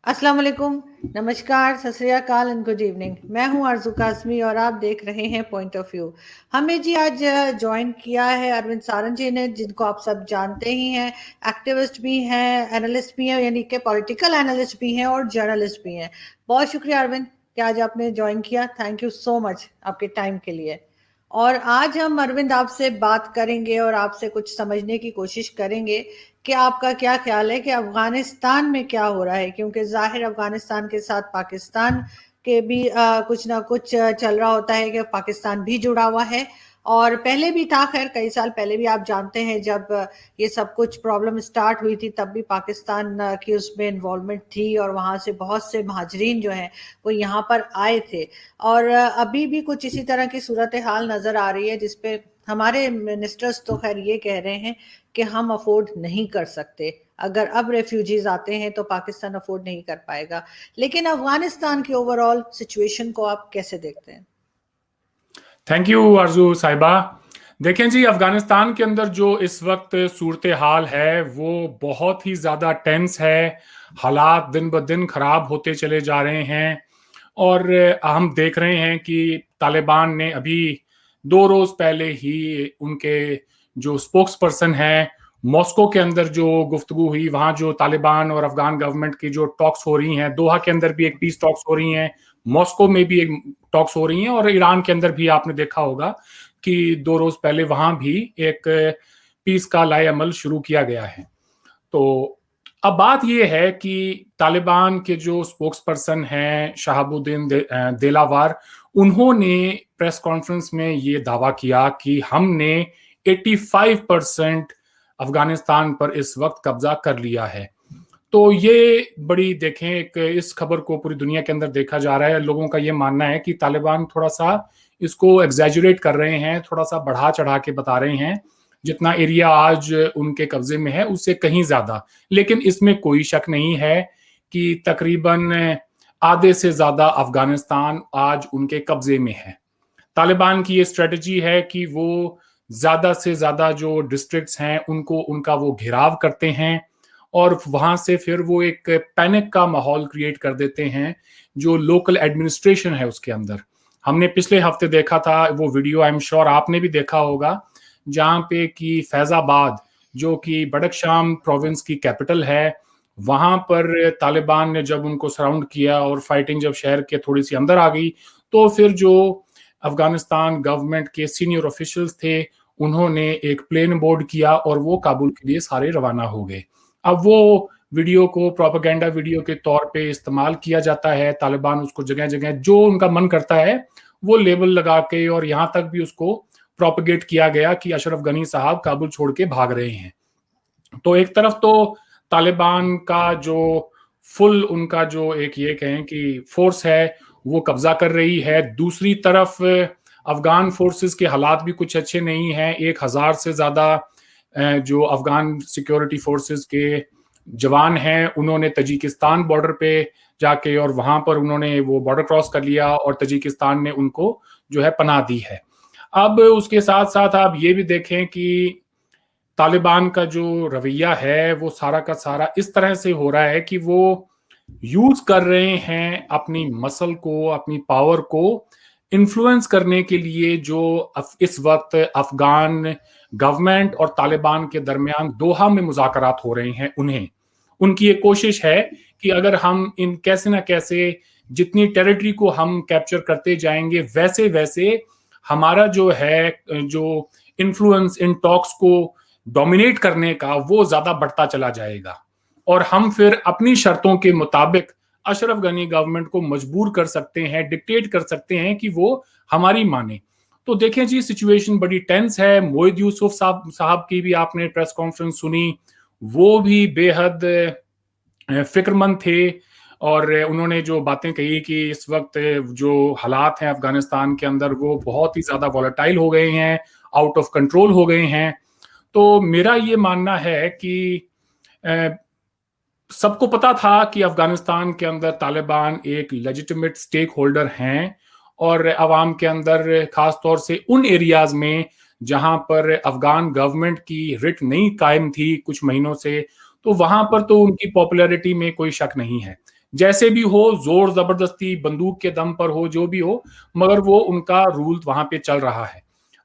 अस्सलाम वालेकुम, नमस्कार, सत श्री अकाल एंड गुड इवनिंग। मैं हूं आरज़ू काज़मी और आप देख रहे हैं पॉइंट ऑफ व्यू। हमें जी आज जॉइन किया है अरविंद सारंग जी ने, जिनको आप सब जानते ही हैं। एक्टिविस्ट भी हैं, एनालिस्ट भी हैं, यानी कि पॉलिटिकल एनालिस्ट भी हैं और जर्नलिस्ट भी हैं। बहुत शुक्रिया अरविंद कि आज आपने ज्वाइन किया। थैंक यू सो मच आपके टाइम के लिए। और आज हम अरविंद आपसे बात करेंगे और आपसे कुछ समझने की कोशिश करेंगे कि आपका क्या ख्याल है कि अफगानिस्तान में क्या हो रहा है, क्योंकि जाहिर अफगानिस्तान के साथ पाकिस्तान के भी कुछ ना कुछ चल रहा होता है कि पाकिस्तान भी जुड़ा हुआ है। और पहले भी था, खैर कई साल पहले भी आप जानते हैं जब ये सब कुछ प्रॉब्लम स्टार्ट हुई थी तब भी पाकिस्तान की उसमें इन्वॉल्वमेंट थी और वहाँ से बहुत से महाजरीन जो हैं वो यहाँ पर आए थे। और अभी भी कुछ इसी तरह की सूरत हाल नज़र आ रही है जिसपे हमारे मिनिस्टर्स तो खैर ये कह रहे हैं कि हम अफोर्ड नहीं कर सकते। अगर अब रेफ्यूजीज आते हैं तो पाकिस्तान अफोर्ड नहीं कर पाएगा। लेकिन अफगानिस्तान की ओवरऑल सिचुएशन को आप कैसे देखते हैं? थैंक यू आरजू साहिबा। देखें जी, अफगानिस्तान के अंदर जो इस वक्त सूरत हाल है वो बहुत ही ज़्यादा टेंस है। हालात दिन ब दिन खराब होते चले जा रहे हैं और हम देख रहे हैं कि तालिबान ने अभी 2 रोज पहले ही उनके जो स्पोक्स पर्सन है, मॉस्को के अंदर जो गुफ्तगू हुई, वहां जो तालिबान और अफगान गवर्नमेंट की जो टॉक्स हो रही हैं, दोहा के अंदर भी एक पीस टॉक्स हो रही हैं, मॉस्को में भी एक टॉक्स हो रही हैं और ईरान के अंदर भी आपने देखा होगा कि 2 रोज पहले वहां भी एक पीस का लाए अमल शुरू किया गया है। तो अब बात यह है कि तालिबान के जो स्पोक्स पर्सन हैं शहाबुद्दीन देलावार, उन्होंने प्रेस कॉन्फ्रेंस में ये दावा किया कि हमने 85% अफगानिस्तान पर इस वक्त कब्जा कर लिया है। तो ये बड़ी देखें, एक इस खबर को पूरी दुनिया के अंदर देखा जा रहा है। लोगों का ये मानना है कि तालिबान थोड़ा सा इसको एग्जैजुरेट कर रहे हैं, थोड़ा सा बढ़ा चढ़ा के बता रहे हैं। जितना एरिया आज उनके कब्जे में है उससे कहीं ज्यादा। लेकिन इसमें कोई शक नहीं है कि तकरीबन आधे से ज्यादा अफगानिस्तान आज उनके कब्जे में है। तालिबान की ये स्ट्रेटजी है कि वो ज्यादा से ज्यादा जो डिस्ट्रिक्ट्स हैं उनको उनका वो घेराव करते हैं और वहां से फिर वो एक पैनिक का माहौल क्रिएट कर देते हैं जो लोकल एडमिनिस्ट्रेशन है उसके अंदर। हमने पिछले हफ्ते देखा था वो वीडियो, आई एम श्योर आपने भी देखा होगा, जहां पे कि फैजाबाद जो कि बड़कशाम प्रोविंस की कैपिटल है, वहां पर तालिबान ने जब उनको सराउंड किया और फाइटिंग जब शहर के थोड़ी सी अंदर आ गई, तो फिर जो अफगानिस्तान गवर्नमेंट के सीनियर ऑफिशियल्स थे उन्होंने एक प्लेन बोर्ड किया और वो काबुल के लिए सारे रवाना हो गए। अब वो वीडियो को प्रोपेगेंडा वीडियो के तौर पे इस्तेमाल किया जाता है। तालिबान उसको जगह जगह जो उनका मन करता है वो लेबल लगा के, और यहाँ तक भी उसको प्रोपेगेट किया गया कि अशरफ गनी साहब काबुल छोड़ के भाग रहे हैं। तो एक तरफ तो तालिबान का जो फुल उनका जो एक ये कहें कि फोर्स है वो कब्जा कर रही है, दूसरी तरफ अफगान फोर्सेस के हालात भी कुछ अच्छे नहीं हैं। 1,000 से ज्यादा जो अफगान सिक्योरिटी फोर्सेस के जवान हैं उन्होंने तजिकिस्तान बॉर्डर पे जाके और वहां पर उन्होंने वो बॉर्डर क्रॉस कर लिया और तजिकिस्तान ने उनको जो है पनाह दी है। अब उसके साथ साथ आप ये भी देखें कि तालिबान का जो रवैया है वो सारा का सारा इस तरह से हो रहा है कि वो यूज कर रहे हैं अपनी मसल को, अपनी पावर को इन्फ्लुएंस करने के लिए जो इस वक्त अफगान गवर्नमेंट और तालिबान के दरमियान दोहा में मुज़ाकरात हो रहे हैं। उन्हें उनकी एक कोशिश है कि अगर हम इन कैसे ना कैसे जितनी टेरिटरी को हम कैप्चर करते जाएंगे वैसे वैसे हमारा जो है जो इन्फ्लुएंस इन टॉक्स को डोमिनेट करने का वो ज्यादा बढ़ता चला जाएगा और हम फिर अपनी शर्तों के मुताबिक अशरफ गनी गवर्नमेंट को मजबूर कर सकते हैं, डिक्टेट कर सकते हैं कि वो हमारी माने। तो देखें जी, सिचुएशन बड़ी टेंस है। मोहिद यूसुफ साहब की भी आपने प्रेस कॉन्फ्रेंस सुनी, वो भी बेहद फिक्रमंद थे और उन्होंने जो बातें कही कि इस वक्त जो हालात हैं अफगानिस्तान के अंदर वो बहुत ही ज्यादा वॉलेटाइल हो गए हैं, आउट ऑफ कंट्रोल हो गए हैं। तो मेरा ये मानना है कि सबको पता था कि अफगानिस्तान के अंदर तालिबान एक लेजिटिमेट स्टेक होल्डर हैं और अवाम के अंदर खास तौर से उन एरियाज में जहां पर अफगान गवर्नमेंट की रिट नहीं कायम थी कुछ महीनों से, तो वहां पर तो उनकी पॉपुलैरिटी में कोई शक नहीं है। जैसे भी हो, जोर जबरदस्ती, बंदूक के दम पर हो, जो भी हो, मगर वो उनका रूल वहां पे चल रहा है।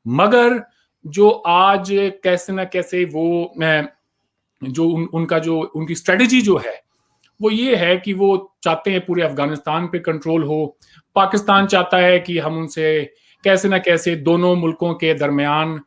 मगर जो आज कैसे ना कैसे वो जो उनका जो उनकी स्ट्रेटेजी जो है वो ये है कि वो चाहते हैं पूरे अफगानिस्तान पे कंट्रोल हो। पाकिस्तान चाहता है कि हम उनसे कैसे ना कैसे दोनों मुल्कों के दरमियान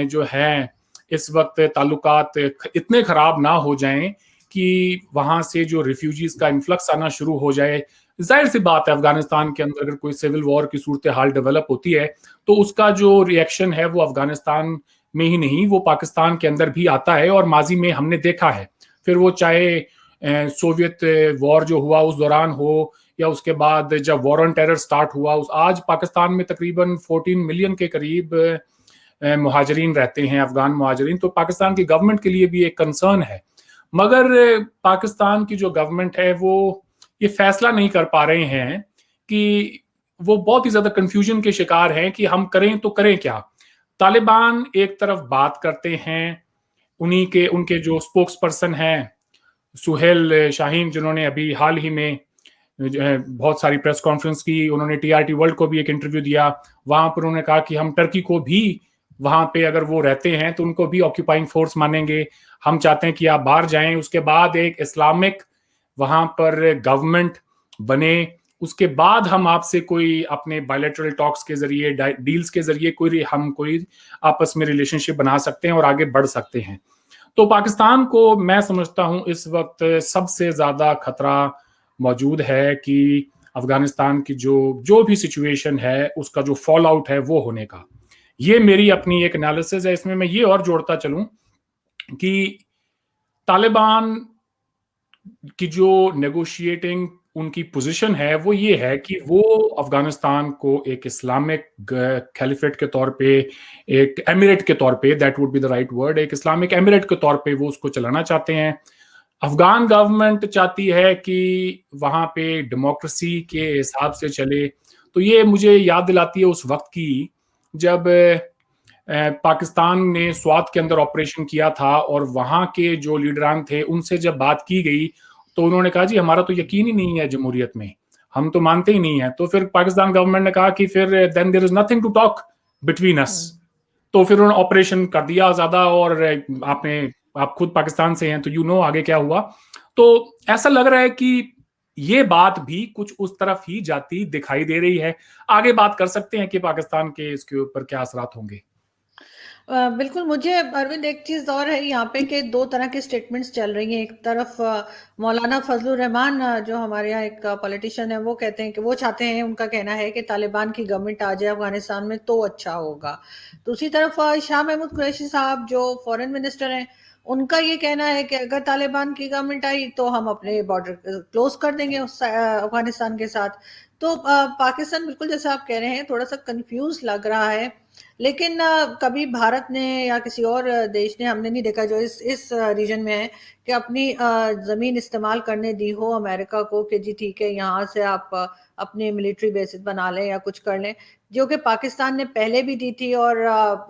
जो है इस वक्त ताल्लुकात इतने खराब ना हो जाएं कि वहां से जो रिफ्यूजीज का इन्फ्लक्स आना शुरू हो जाए। जाहिर सी बात है, अफगानिस्तान के अंदर अगर कोई सिविल वॉर की सूरत हाल डेवलप होती है तो उसका जो रिएक्शन है वो अफगानिस्तान में ही नहीं, वो पाकिस्तान के अंदर भी आता है, और माजी में हमने देखा है। फिर वो चाहे सोवियत वॉर जो हुआ उस दौरान हो, या उसके बाद जब वॉर ऑन टेरर स्टार्ट हुआ, उस आज पाकिस्तान में तकरीबन 14 मिलियन के करीब मुहाजिरीन रहते हैं, अफगान मुहाजिरीन। तो पाकिस्तान की गवर्नमेंट के लिए भी एक कंसर्न है। मगर पाकिस्तान की जो गवर्नमेंट है वो ये फैसला नहीं कर पा रहे हैं कि वो बहुत ही ज्यादा कंफ्यूजन के शिकार हैं कि हम करें तो करें क्या। तालिबान एक तरफ बात करते हैं, उन्हीं के उनके जो स्पोक्स पर्सन हैं सुहेल शाहीन, जिन्होंने अभी हाल ही में बहुत सारी प्रेस कॉन्फ्रेंस की, उन्होंने टीआरटी वर्ल्ड को भी एक इंटरव्यू दिया। वहां पर उन्होंने कहा कि हम टर्की को भी वहां पे अगर वो रहते हैं तो उनको भी ऑक्यूपाइंग फोर्स मानेंगे, हम चाहते हैं कि आप बाहर जाएं, उसके बाद एक इस्लामिक वहां पर गवर्नमेंट बने, उसके बाद हम आपसे कोई अपने बायलैटरल टॉक्स के जरिए, डील्स के जरिए कोई आपस में रिलेशनशिप बना सकते हैं और आगे बढ़ सकते हैं। तो पाकिस्तान को मैं समझता हूं इस वक्त सबसे ज्यादा खतरा मौजूद है कि अफगानिस्तान की जो जो भी सिचुएशन है उसका जो फॉल आउट है वो होने का। ये मेरी अपनी एक एनालिसिस है। इसमें मैं ये और जोड़ता चलूं कि तालिबान की जो नेगोशिएटिंग उनकी पोजीशन है वो ये है कि वो अफगानिस्तान को एक इस्लामिक कैलिफेट के तौर पे, एक एमिरेट के तौर पे, that would be the right word, एक इस्लामिक एमिरेट के तौर पे वो उसको चलाना चाहते हैं। अफगान गवर्नमेंट चाहती है कि वहां पे डेमोक्रेसी के हिसाब से चले। तो ये मुझे याद दिलाती है उस वक्त की जब पाकिस्तान ने स्वात के अंदर ऑपरेशन किया था और वहां के जो लीडरान थे उनसे जब बात की गई तो उन्होंने कहा जी हमारा तो यकीन ही नहीं है जमहूरियत में, हम तो मानते ही नहीं है। तो फिर पाकिस्तान गवर्नमेंट ने कहा कि फिर then there is nothing to talk between us. तो फिर उन्होंने ऑपरेशन कर दिया ज्यादा, और आप खुद पाकिस्तान से हैं तो यू नो आगे क्या हुआ। तो ऐसा लग रहा है कि ये बात भी कुछ उस तरफ ही जाती दिखाई दे रही है। आगे बात कर सकते हैं कि पाकिस्तान के इसके ऊपर क्या असरात होंगे। बिल्कुल, मुझे अरविंद एक चीज़ और है यहाँ पे कि दो तरह की स्टेटमेंट्स चल रही हैं। एक तरफ मौलाना फजलुर रहमान जो हमारे यहाँ एक पॉलिटिशियन है, वो कहते हैं कि वो चाहते हैं, उनका कहना है कि तालिबान की गवर्नमेंट आ जाए अफगानिस्तान में तो अच्छा होगा। दूसरी तरफ शाह महमूद कुरैशी साहब जो फॉरेन मिनिस्टर हैं, उनका ये कहना है कि अगर तालिबान की गवर्नमेंट आई तो हम अपने बॉर्डर क्लोज कर देंगे उस अफगानिस्तान के साथ। तो पाकिस्तान बिल्कुल जैसा आप कह रहे हैं थोड़ा सा कंफ्यूज लग रहा है। लेकिन कभी भारत ने या किसी और देश ने, हमने नहीं देखा जो इस रीजन में है, कि अपनी जमीन इस्तेमाल करने दी हो अमेरिका को कि जी ठीक है यहाँ से आप अपने मिलिट्री बेसिस बना लें या कुछ कर लें, जो कि पाकिस्तान ने पहले भी दी थी। और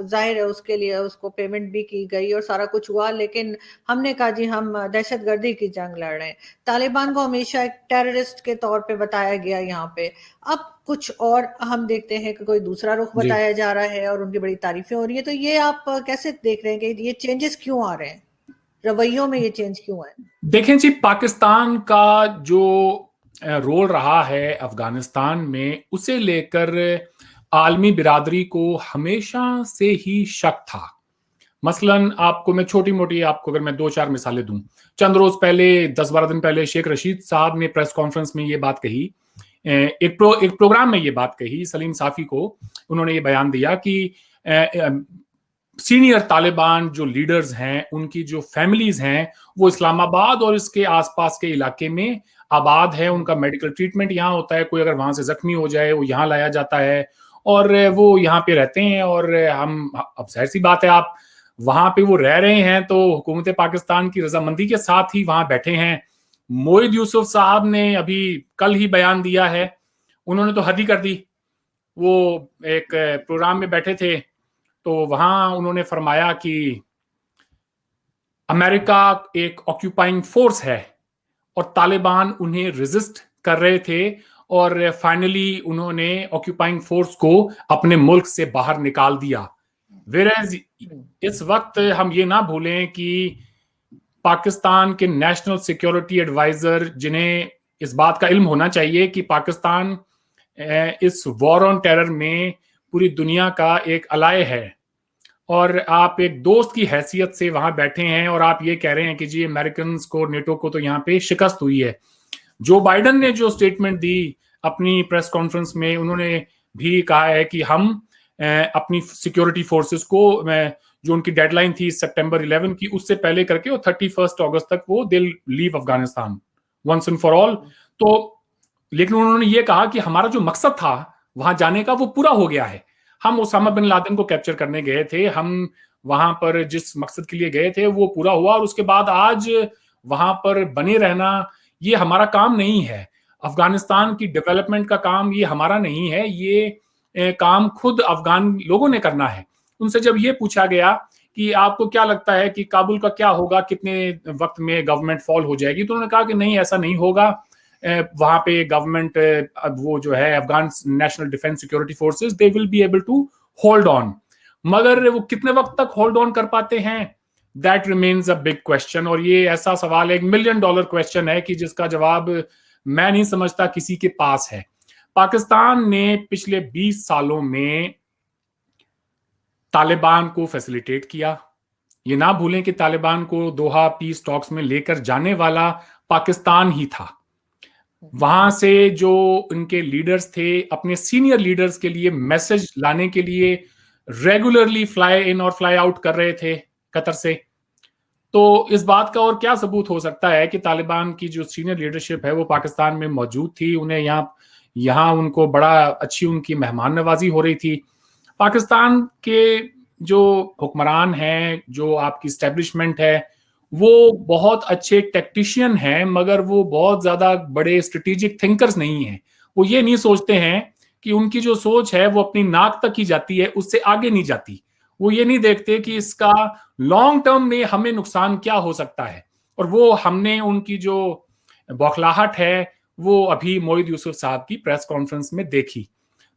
जाहिर है उसके लिए उसको पेमेंट भी की गई और सारा कुछ हुआ, लेकिन हमने कहा जी हम दहशतगर्दी की जंग लड़ रहे हैं। तालिबान को हमेशा एक टेररिस्ट के तौर पे बताया गया यहाँ पे। अब कुछ और हम देखते हैं कि कोई दूसरा रुख बताया जा रहा है और उनकी बड़ी तारीफें हो रही है। तो ये आप कैसे देख रहे हैं कि ये चेंजेस क्यों आ रहे हैं, रवैयों में ये चेंज क्यों है? देखें जी, पाकिस्तान का जो रोल रहा है अफगानिस्तान में, उसे लेकर आलमी बिरादरी को हमेशा से ही शक था। मसलन आपको मैं छोटी मोटी आपको अगर मैं 2-4 मिसालें दूं, चंद रोज पहले, 10-12 दिन पहले शेख रशीद साहब ने प्रेस कॉन्फ्रेंस में ये बात कही, एक प्रोग्राम में ये बात कही, सलीम साफी को उन्होंने ये बयान दिया कि सीनियर तालिबान जो लीडर्स हैं उनकी जो फैमिलीज हैं वो इस्लामाबाद और इसके आसपास के इलाके में आबाद है, उनका मेडिकल ट्रीटमेंट यहाँ होता है, कोई अगर वहां से जख्मी हो जाए वो यहाँ लाया जाता है और वो यहाँ पे रहते हैं। और हम, अब जाहिर सी बात है, आप वहां पे वो रह रहे हैं तो हुकूमत पाकिस्तान की रजामंदी के साथ ही वहां बैठे हैं। मोहिद यूसुफ साहब ने अभी कल ही बयान दिया है, उन्होंने तो हद ही कर दी। वो एक प्रोग्राम में बैठे थे तो वहां उन्होंने फरमाया कि अमेरिका एक ऑक्यूपाइंग फोर्स है और तालिबान उन्हें रेजिस्ट कर रहे थे और फाइनली उन्होंने ऑक्यूपाइंग फोर्स को अपने मुल्क से बाहर निकाल दिया। वेरेज इस वक्त हम ये ना भूलें कि पाकिस्तान के नेशनल सिक्योरिटी एडवाइजर, जिन्हें इस बात का इल्म होना चाहिए कि पाकिस्तान इस वॉर ऑन टेरर में पूरी दुनिया का एक अलाय है, और आप एक दोस्त की हैसियत से वहां बैठे हैं और आप ये कह रहे हैं कि जी अमेरिकन को, नेटो को तो यहाँ पे शिकस्त हुई है। जो बाइडन ने जो स्टेटमेंट दी अपनी प्रेस कॉन्फ्रेंस में, उन्होंने भी कहा है कि हम अपनी सिक्योरिटी फोर्सेस को, जो उनकी डेडलाइन थी सितंबर 11 की, उससे पहले करके और 31 अगस्त तक वो they leave Afghanistan once and for all. तो लेकिन उन्होंने ये कहा कि हमारा जो मकसद था वहां जाने का वो पूरा हो गया है। हम ओसामा बिन लादेन को कैप्चर करने गए थे, हम वहां पर जिस मकसद के लिए गए थे वो पूरा हुआ, और उसके बाद आज वहां पर बने रहना ये हमारा काम नहीं है। अफगानिस्तान की डेवलपमेंट का काम ये हमारा नहीं है, ये काम खुद अफगान लोगों ने करना है। उनसे जब ये पूछा गया कि आपको क्या लगता है कि काबुल का क्या होगा, कितने वक्त में गवर्नमेंट फॉल हो जाएगी, तो उन्होंने कहा कि नहीं, ऐसा नहीं होगा। वहां पे गवर्नमेंट, वो जो है Afghan national defence security forces, they will be able to hold on. मगर वो कितने वक्त तक होल्ड ऑन कर पाते हैं, that remains a big question. और ये ऐसा सवाल है, $1 मिलियन क्वेश्चन है कि जिसका जवाब मैं नहीं समझता किसी के पास है। पाकिस्तान ने पिछले 20 सालों में तालिबान को फैसिलिटेट किया। ये ना भूलें कि तालिबान को दोहा पीस टॉक्स में लेकर जाने वाला पाकिस्तान ही था। वहां से जो उनके लीडर्स थे, अपने सीनियर लीडर्स के लिए मैसेज लाने के लिए रेगुलरली फ्लाई इन और फ्लाई आउट कर रहे थे कतर से। तो इस बात का और क्या सबूत हो सकता है कि तालिबान की जो सीनियर लीडरशिप है वो पाकिस्तान में मौजूद थी, उन्हें यहाँ उनको बड़ा अच्छी उनकी मेहमान नवाजी हो रही थी। पाकिस्तान के जो हुक्मरान हैं, जो आपकी स्टैब्लिशमेंट है, वो बहुत अच्छे टेक्टिशियन हैं, मगर वो बहुत ज्यादा बड़े स्ट्रेटेजिक थिंकर्स नहीं हैं। वो ये नहीं सोचते हैं कि उनकी जो सोच है वो अपनी नाक तक ही जाती है, उससे आगे नहीं जाती। वो ये नहीं देखते कि इसका लॉन्ग टर्म में हमें नुकसान क्या हो सकता है। और वो हमने उनकी जो बौखलाहट है वो अभी मोईद यूसुफ साहब की प्रेस कॉन्फ्रेंस में देखी।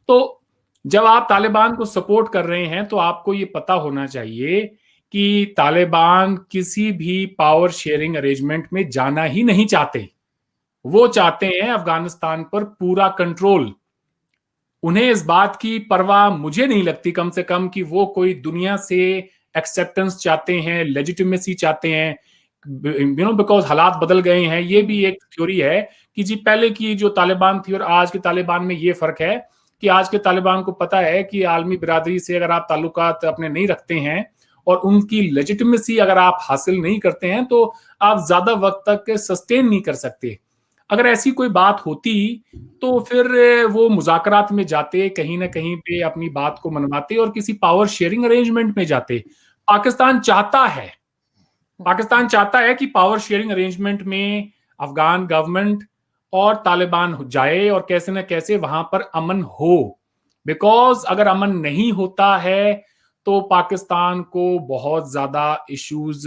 तो जब आप तालिबान को सपोर्ट कर रहे हैं तो आपको ये पता होना चाहिए कि तालिबान किसी भी पावर शेयरिंग अरेंजमेंट में जाना ही नहीं चाहते। वो चाहते हैं अफगानिस्तान पर पूरा कंट्रोल। उन्हें इस बात की परवाह मुझे नहीं लगती, कम से कम, कि वो कोई दुनिया से एक्सेप्टेंस चाहते हैं, लेजिटिमेसी चाहते हैं, बिकॉज हालात बदल गए हैं। ये भी एक थ्योरी है कि जी पहले की जो तालिबान थी और आज के तालिबान में ये फर्क है कि आज के तालिबान को पता है कि आलमी बिरादरी से अगर आप ताल्लुकात अपने नहीं रखते हैं और उनकी लेजिटिमेसी अगर आप हासिल नहीं करते हैं तो आप ज्यादा वक्त तक सस्टेन नहीं कर सकते। अगर ऐसी कोई बात होती तो फिर वो मुज़ाकरात में जाते, कहीं ना कहीं पे अपनी बात को मनवाते और किसी पावर शेयरिंग अरेंजमेंट में जाते। पाकिस्तान चाहता है कि पावर शेयरिंग अरेंजमेंट में अफगान गवर्नमेंट और तालिबान जाए और कैसे न कैसे वहां पर अमन हो। बिकॉज अगर अमन नहीं होता है तो पाकिस्तान को बहुत ज्यादा इश्यूज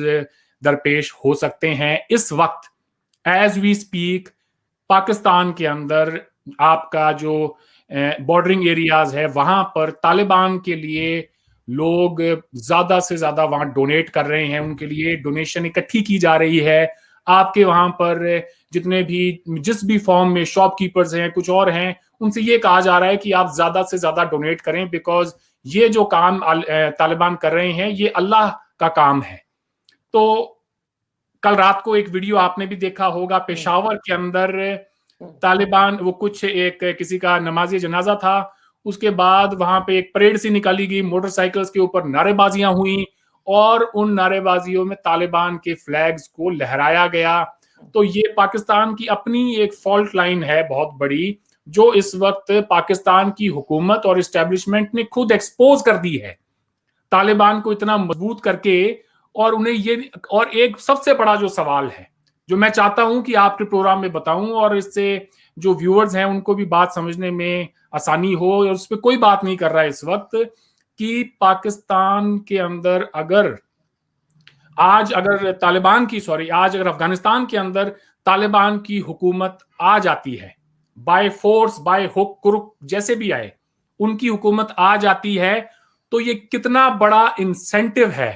दरपेश हो सकते हैं। इस वक्त एज वी स्पीक पाकिस्तान के अंदर आपका जो बॉर्डरिंग एरियाज है वहां पर तालिबान के लिए लोग ज्यादा से ज्यादा वहां डोनेट कर रहे हैं, उनके लिए डोनेशन इकट्ठी की जा रही है। आपके वहां पर जितने भी जिस भी फॉर्म में शॉपकीपर्स हैं, कुछ और हैं, उनसे ये कहा जा रहा है कि आप ज्यादा से ज्यादा डोनेट करें, बिकॉज ये जो काम तालिबान कर रहे हैं ये अल्लाह का काम है। तो कल रात को एक वीडियो आपने भी देखा होगा, पेशावर के अंदर तालिबान, वो कुछ एक किसी का नमाजी जनाजा था, उसके बाद वहां पे एक परेड सी निकाली गई, मोटरसाइकिल्स के ऊपर नारेबाजियां हुई और उन नारेबाजियों में तालिबान के फ्लैग्स को लहराया गया। तो ये पाकिस्तान की अपनी एक फॉल्ट लाइन है बहुत बड़ी, जो इस वक्त पाकिस्तान की हुकूमत और एस्टेब्लिशमेंट ने खुद एक्सपोज कर दी है तालिबान को इतना मजबूत करके। और उन्हें ये, और एक सबसे बड़ा जो सवाल है जो मैं चाहता हूं कि आपके प्रोग्राम में बताऊं और इससे जो व्यूअर्स हैं उनको भी बात समझने में आसानी हो, और उस पर कोई बात नहीं कर रहा है इस वक्त, कि पाकिस्तान के अंदर अगर आज अगर अफगानिस्तान के अंदर तालिबान की हुकूमत आ जाती है, by force, by hook crook, जैसे भी आए, उनकी हुकूमत आ जाती है, तो ये कितना बड़ा इंसेंटिव है,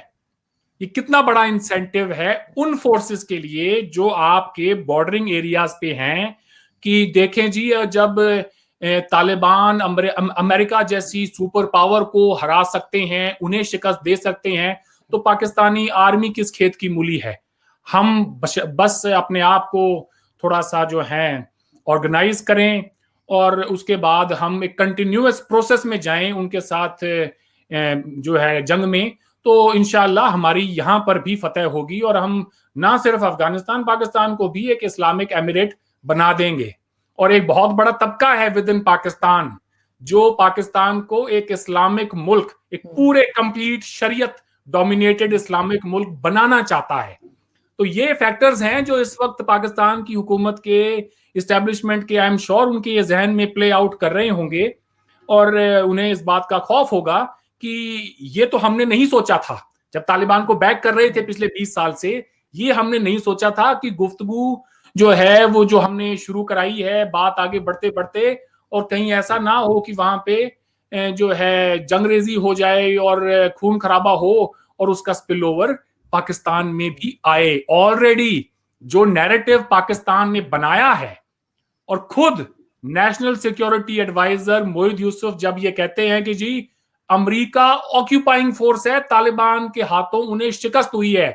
ये कितना बड़ा इंसेंटिव है उन फोर्सेस के लिए जो आपके बॉर्डरिंग एरियाज पे हैं, कि देखें जी, जब तालिबान अमेरिका जैसी सुपर पावर को हरा सकते हैं, उन्हें शिकस्त दे सकते हैं, तो पाकिस्तानी आर्मी किस खेत की मूली है। हम बस अपने आप को थोड़ा सा जो है ऑर्गेनाइज करें, और उसके बाद हम एक कंटिन्यूअस प्रोसेस में जाएं उनके साथ जो है जंग में, तो इंशाल्लाह हमारी यहां पर भी फतेह होगी, और हम ना सिर्फ अफगानिस्तान पाकिस्तान को भी एक इस्लामिक एमिरेट बना देंगे। और एक बहुत बड़ा तबका है विद इन पाकिस्तान जो पाकिस्तान को एक इस्लामिक मुल्क, एक पूरे कंप्लीट शरीयत डोमिनेटेड इस्लामिक मुल्क बनाना चाहता है। तो ये फैक्टर्स हैं जो इस वक्त पाकिस्तान की हुकूमत के इस्टेब्लिशमेंट के, आई एम श्योर, उनके ये जहन में प्ले आउट कर रहे होंगे, और उन्हें इस बात का खौफ होगा कि ये तो हमने नहीं सोचा था जब तालिबान को बैक कर रहे थे पिछले 20 साल से, ये हमने नहीं सोचा था कि गुफ्तगू जो है वो जो हमने शुरू कराई है, बात आगे बढ़ते बढ़ते, और कहीं ऐसा ना हो कि वहां पे जो है जंगरेजी हो जाए और खून खराबा हो, और उसका स्पिल ओवर पाकिस्तान में भी आए। ऑलरेडी जो नैरेटिव पाकिस्तान ने बनाया है, और खुद national security adviser Moeed Yusuf जब ये कहते हैं कि जी अमेरिका ऑक्यूपाइंग फोर्स है, तालिबान के हाथों उन्हें शिकस्त हुई है,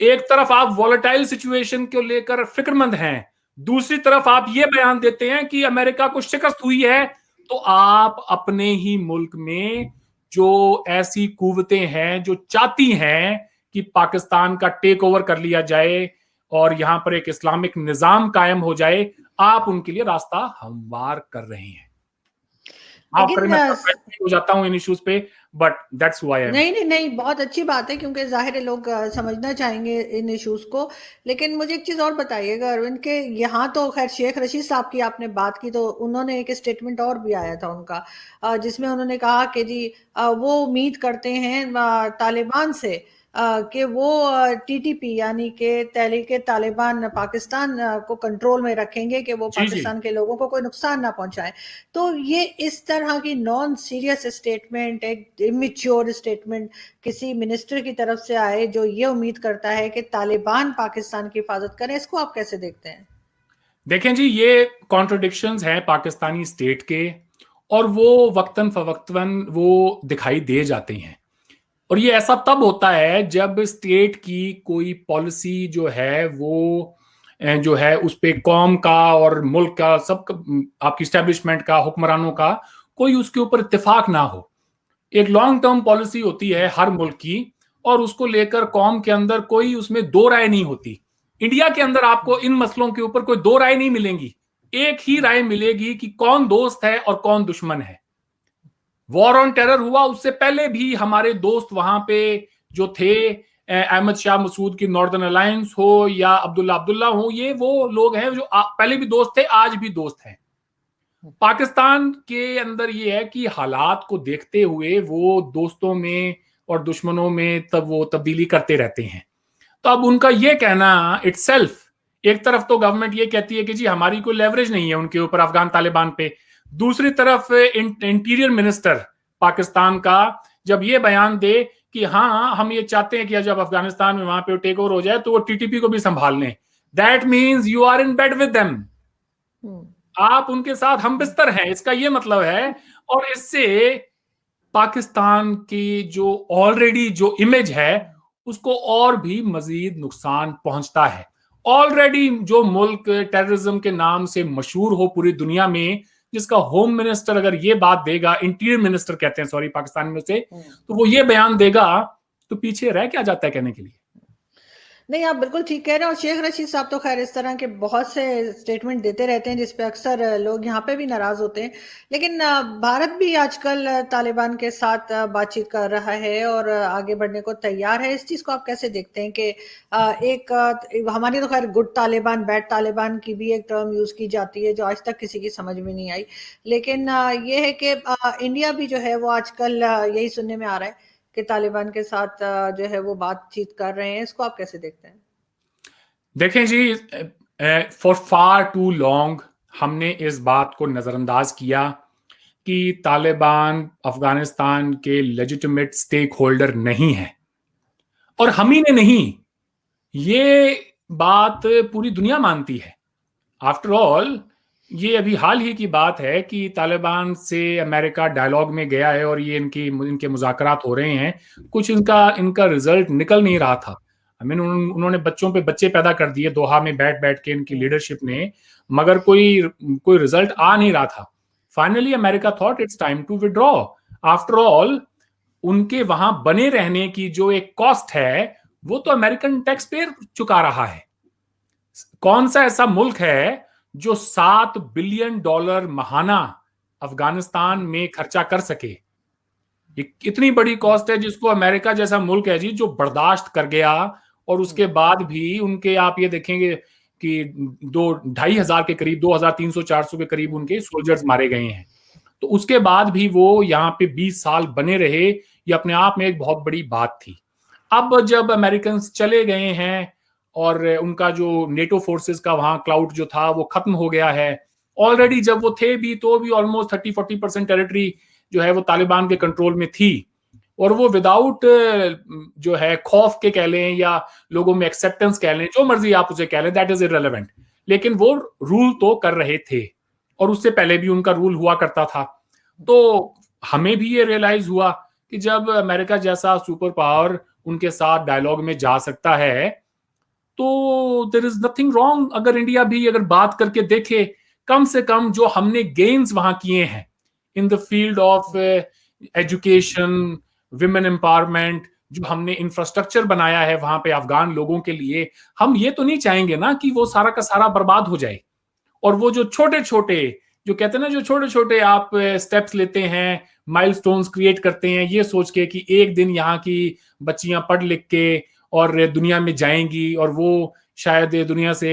एक तरफ आप वॉलेटाइल सिचुएशन को लेकर फिक्रमंद हैं, दूसरी तरफ आप ये बयान देते हैं कि अमेरिका को शिकस्त हुई है, तो आप अपने ही मुल्क में जो ऐसी कुव्वतें हैं जो चाहती हैं कि पाकिस्तान का टेक ओवर कर लिया जाए और यहां पर एक इस्लामिक निजाम कायम हो जाए, आप उनके लिए रास्ता हमवार कर रहे हैं। माफ करें, मैं हो जाता हूं इन इश्यूज पे, but that's why I am. नहीं नहीं नहीं, बहुत अच्छी बात है, क्योंकि जाहिर है लोग समझना चाहेंगे इन इश्यूज को। लेकिन मुझे एक चीज और बताइएगा अरविंद के, यहाँ तो खैर शेख रशीद साहब की आपने बात की, तो उन्होंने एक स्टेटमेंट और भी आया था उनका, जिसमें उन्होंने कहा कि जी वो उम्मीद करते हैं तालिबान से कि वो टीटीपी यानी कि तहरीक तालिबान पाकिस्तान को कंट्रोल में रखेंगे, कि वो जी जी, पाकिस्तान के लोगों को कोई नुकसान ना पहुंचाए। तो ये इस तरह की नॉन सीरियस स्टेटमेंट, एक इमेच्योर स्टेटमेंट किसी मिनिस्टर की तरफ से आए जो ये उम्मीद करता है कि तालिबान पाकिस्तान की हिफाजत करें, इसको आप कैसे देखते हैं? देखें जी, ये कॉन्ट्रोडिक्शंस हैं पाकिस्तानी स्टेट के, और वो वक्तन फवक्तन वो दिखाई दे जाते हैं। और ये ऐसा तब होता है जब स्टेट की कोई पॉलिसी जो है वो जो है उस पे कौम का और मुल्क का, सब आपकी स्टैब्लिशमेंट का, हुक्मरानों का कोई उसके ऊपर इत्तेफाक ना हो। एक लॉन्ग टर्म पॉलिसी होती है हर मुल्क की, और उसको लेकर कौम के अंदर कोई उसमें दो राय नहीं होती। इंडिया के अंदर आपको इन मसलों के ऊपर कोई दो राय नहीं मिलेंगी, एक ही राय मिलेगी कि कौन दोस्त है और कौन दुश्मन है। वॉर ऑन टेरर हुआ, उससे पहले भी हमारे दोस्त वहां पे जो थे, अहमद शाह मसूद की नॉर्दर्न अलायंस हो या अब्दुल्ला अब्दुल्ला हो, ये वो लोग हैं जो पहले भी दोस्त थे, आज भी दोस्त हैं। पाकिस्तान के अंदर ये है कि हालात को देखते हुए वो दोस्तों में और दुश्मनों में तब वो तब्दीली करते रहते हैं। तो अब उनका ये कहना इटसेल्फ, एक तरफ तो गवर्नमेंट ये कहती है कि जी हमारी कोई लेवरेज नहीं है उनके ऊपर, अफगान तालिबान पे, दूसरी तरफ इंटीरियर मिनिस्टर पाकिस्तान का जब ये बयान दे कि हाँ हम ये चाहते हैं कि जब अफगानिस्तान में वहां पे टेक ओवर हो जाए तो वो टीटीपी को भी संभाल लें, that means you are in bed with them, आप उनके साथ हम बिस्तर हैं, इसका ये मतलब है। और इससे पाकिस्तान की जो ऑलरेडी जो इमेज है उसको और भी मजीद नुकसान पहुंचता है। ऑलरेडी जो मुल्क टेररिज्म के नाम से मशहूर हो पूरी दुनिया में, जिसका होम मिनिस्टर अगर ये बात देगा, इंटीरियर मिनिस्टर कहते हैं सॉरी पाकिस्तान में से, तो वो ये बयान देगा, तो पीछे रह क्या जाता है कहने के लिए। नहीं, आप बिल्कुल ठीक कह रहे हैं, और शेख रशीद साहब तो खैर इस तरह के बहुत से स्टेटमेंट देते रहते हैं जिसपे अक्सर लोग यहाँ पे भी नाराज होते हैं। लेकिन भारत भी आजकल तालिबान के साथ बातचीत कर रहा है और आगे बढ़ने को तैयार है। इस चीज को आप कैसे देखते हैं कि हमारी तो खैर गुड तालिबान बैड तालिबान की भी एक टर्म यूज की जाती है जो आज तक किसी की समझ में नहीं आई। लेकिन ये है कि इंडिया भी जो है वो आजकल यही सुनने में आ रहा है कि तालिबान के साथ जो है वो बातचीत कर रहे हैं, इसको आप कैसे देखते हैं? देखें जी, फॉर फार टू लॉन्ग हमने इस बात को नजरअंदाज किया कि तालिबान अफगानिस्तान के लेजिटिमेट स्टेक होल्डर नहीं है, और हम ही ने नहीं, ये बात पूरी दुनिया मानती है। आफ्टर ऑल, ये अभी हाल ही की बात है कि तालिबान से अमेरिका डायलॉग में गया है और ये इनके मुज़ाकरात हो रहे हैं। कुछ इनका इनका रिजल्ट निकल नहीं रहा था। आई मीन, उन्होंने बच्चों पे बच्चे पैदा कर दिए दोहा में बैठ बैठ के इनकी लीडरशिप ने, मगर कोई कोई रिजल्ट आ नहीं रहा था। Finally America thought it's time to withdraw. After all, उनके वहां बने रहने की जो एक कॉस्ट है वो तो अमेरिकन टैक्स पेयर चुका रहा है। कौन सा ऐसा मुल्क है जो $7 बिलियन महाना अफगानिस्तान में खर्चा कर सके? इतनी बड़ी कॉस्ट है जिसको अमेरिका जैसा मुल्क है जी जो बर्दाश्त कर गया, और उसके बाद भी उनके, आप ये देखेंगे कि 2-2,500 के करीब, 2,300-400 के करीब उनके सोल्जर्स मारे गए हैं। तो उसके बाद भी वो यहाँ पे 20 साल बने रहे, ये अपने आप में एक बहुत बड़ी बात थी। अब जब अमेरिकन चले गए हैं और उनका जो नेटो फोर्सेस का वहां क्लाउड जो था वो खत्म हो गया है, ऑलरेडी जब वो थे भी तो भी ऑलमोस्ट 30-40% टेरिटरी जो है वो तालिबान के कंट्रोल में थी, और वो विदाउट जो है खौफ के कह लें या लोगों में एक्सेप्टेंस कह लें, जो मर्जी आप उसे कह लें, दैट इज इररेलेवेंट, लेकिन वो रूल तो कर रहे थे, और उससे पहले भी उनका रूल हुआ करता था। तो हमें भी ये रियलाइज हुआ कि जब अमेरिका जैसा सुपर पावर उनके साथ डायलॉग में जा सकता है, तो देयर इज नथिंग रॉन्ग अगर इंडिया भी अगर बात करके देखे, कम से कम जो हमने गेन्स वहां किए हैं in the field of education, women empowerment, जो हमने इंफ्रास्ट्रक्चर बनाया है वहां पे अफगान लोगों के लिए, हम ये तो नहीं चाहेंगे ना कि वो सारा का सारा बर्बाद हो जाए। और वो जो छोटे छोटे, जो कहते हैं ना, जो छोटे छोटे आप स्टेप्स लेते हैं, माइलस्टोन्स क्रिएट करते हैं, ये सोच के कि एक दिन यहाँ की बच्चियां पढ़ लिख के और दुनिया में जाएंगी और वो शायद दुनिया से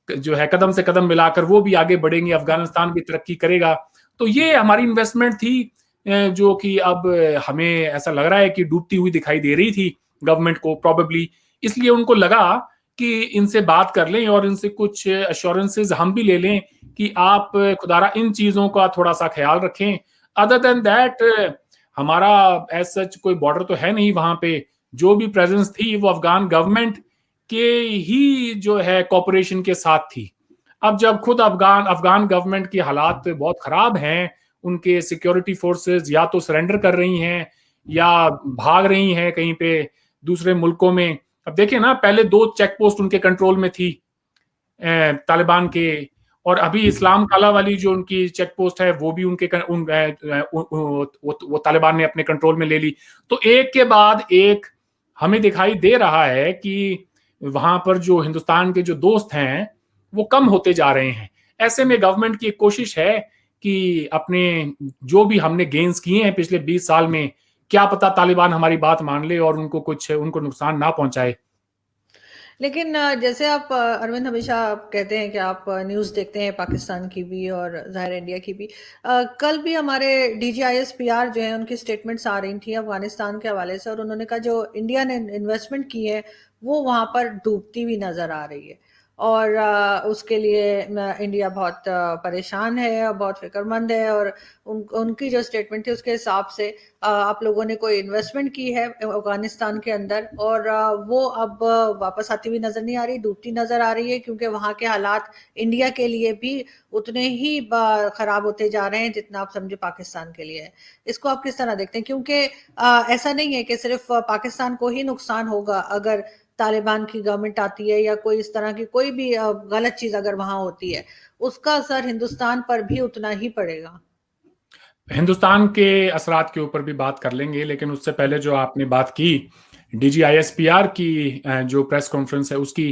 जो है कदम से कदम मिलाकर वो भी आगे बढ़ेंगे, अफगानिस्तान भी तरक्की करेगा। तो ये हमारी इन्वेस्टमेंट थी जो कि अब हमें ऐसा लग रहा है कि डूबती हुई दिखाई दे रही थी गवर्नमेंट को, प्रोबेबली इसलिए उनको लगा कि इनसे बात कर लें और इनसे कुछ अश्योरेंसेज हम भी ले लें कि आप खुदारा इन चीजों का थोड़ा सा ख्याल रखें। अदर देन दैट, हमारा एज सच कोई बॉर्डर तो है नहीं वहां पे। जो भी प्रेजेंस थी वो अफगान गवर्नमेंट के ही जो है कॉपरेशन के साथ थी। अब जब खुद अफगान गवर्नमेंट की हालात बहुत खराब हैं, उनके सिक्योरिटी फोर्सेस या तो सरेंडर कर रही हैं या भाग रही हैं कहीं पे दूसरे मुल्कों में। अब देखिए ना, पहले 2 चेक पोस्ट उनके कंट्रोल में थी तालिबान के, और अभी इस्लाम काला वाली जो उनकी चेक पोस्ट है वो भी वो तालिबान ने अपने कंट्रोल में ले ली। तो एक के बाद एक हमें दिखाई दे रहा है कि वहां पर जो हिंदुस्तान के जो दोस्त हैं वो कम होते जा रहे हैं। ऐसे में गवर्नमेंट की एक कोशिश है कि अपने जो भी हमने गेन्स किए हैं पिछले 20 साल में, क्या पता तालिबान हमारी बात मान ले और उनको नुकसान ना पहुंचाए। लेकिन जैसे आप अरविंद, हमेशा आप कहते हैं कि आप न्यूज़ देखते हैं पाकिस्तान की भी और ज़ाहिर इंडिया की भी। कल भी हमारे DGISPR जो है उनकी स्टेटमेंट्स आ रही थी अफगानिस्तान के हवाले से, और उन्होंने कहा जो इंडिया ने इन्वेस्टमेंट की है वो वहाँ पर डूबती हुई नज़र आ रही है, और उसके लिए इंडिया बहुत परेशान है और बहुत फिक्रमंद है, और उनकी जो स्टेटमेंट थी उसके हिसाब से आप लोगों ने कोई इन्वेस्टमेंट की है अफगानिस्तान के अंदर, और वो अब वापस आती हुई नजर नहीं आ रही, डूबती नजर आ रही है, क्योंकि वहाँ के हालात इंडिया के लिए भी उतने ही खराब होते जा रहे हैं जितना आप समझे पाकिस्तान के लिए है। इसको आप किस तरह देखते हैं? क्योंकि ऐसा नहीं है कि सिर्फ पाकिस्तान को ही नुकसान होगा अगर तालिबान की गवर्नमेंट आती है या कोई इस तरह की कोई भी गलत चीज अगर वहां होती है, उसका असर हिंदुस्तान पर भी उतना ही पड़ेगा। हिंदुस्तान के असरात के ऊपर भी बात कर लेंगे, लेकिन उससे पहले जो आपने बात की DGISPR की जो प्रेस कॉन्फ्रेंस है उसकी,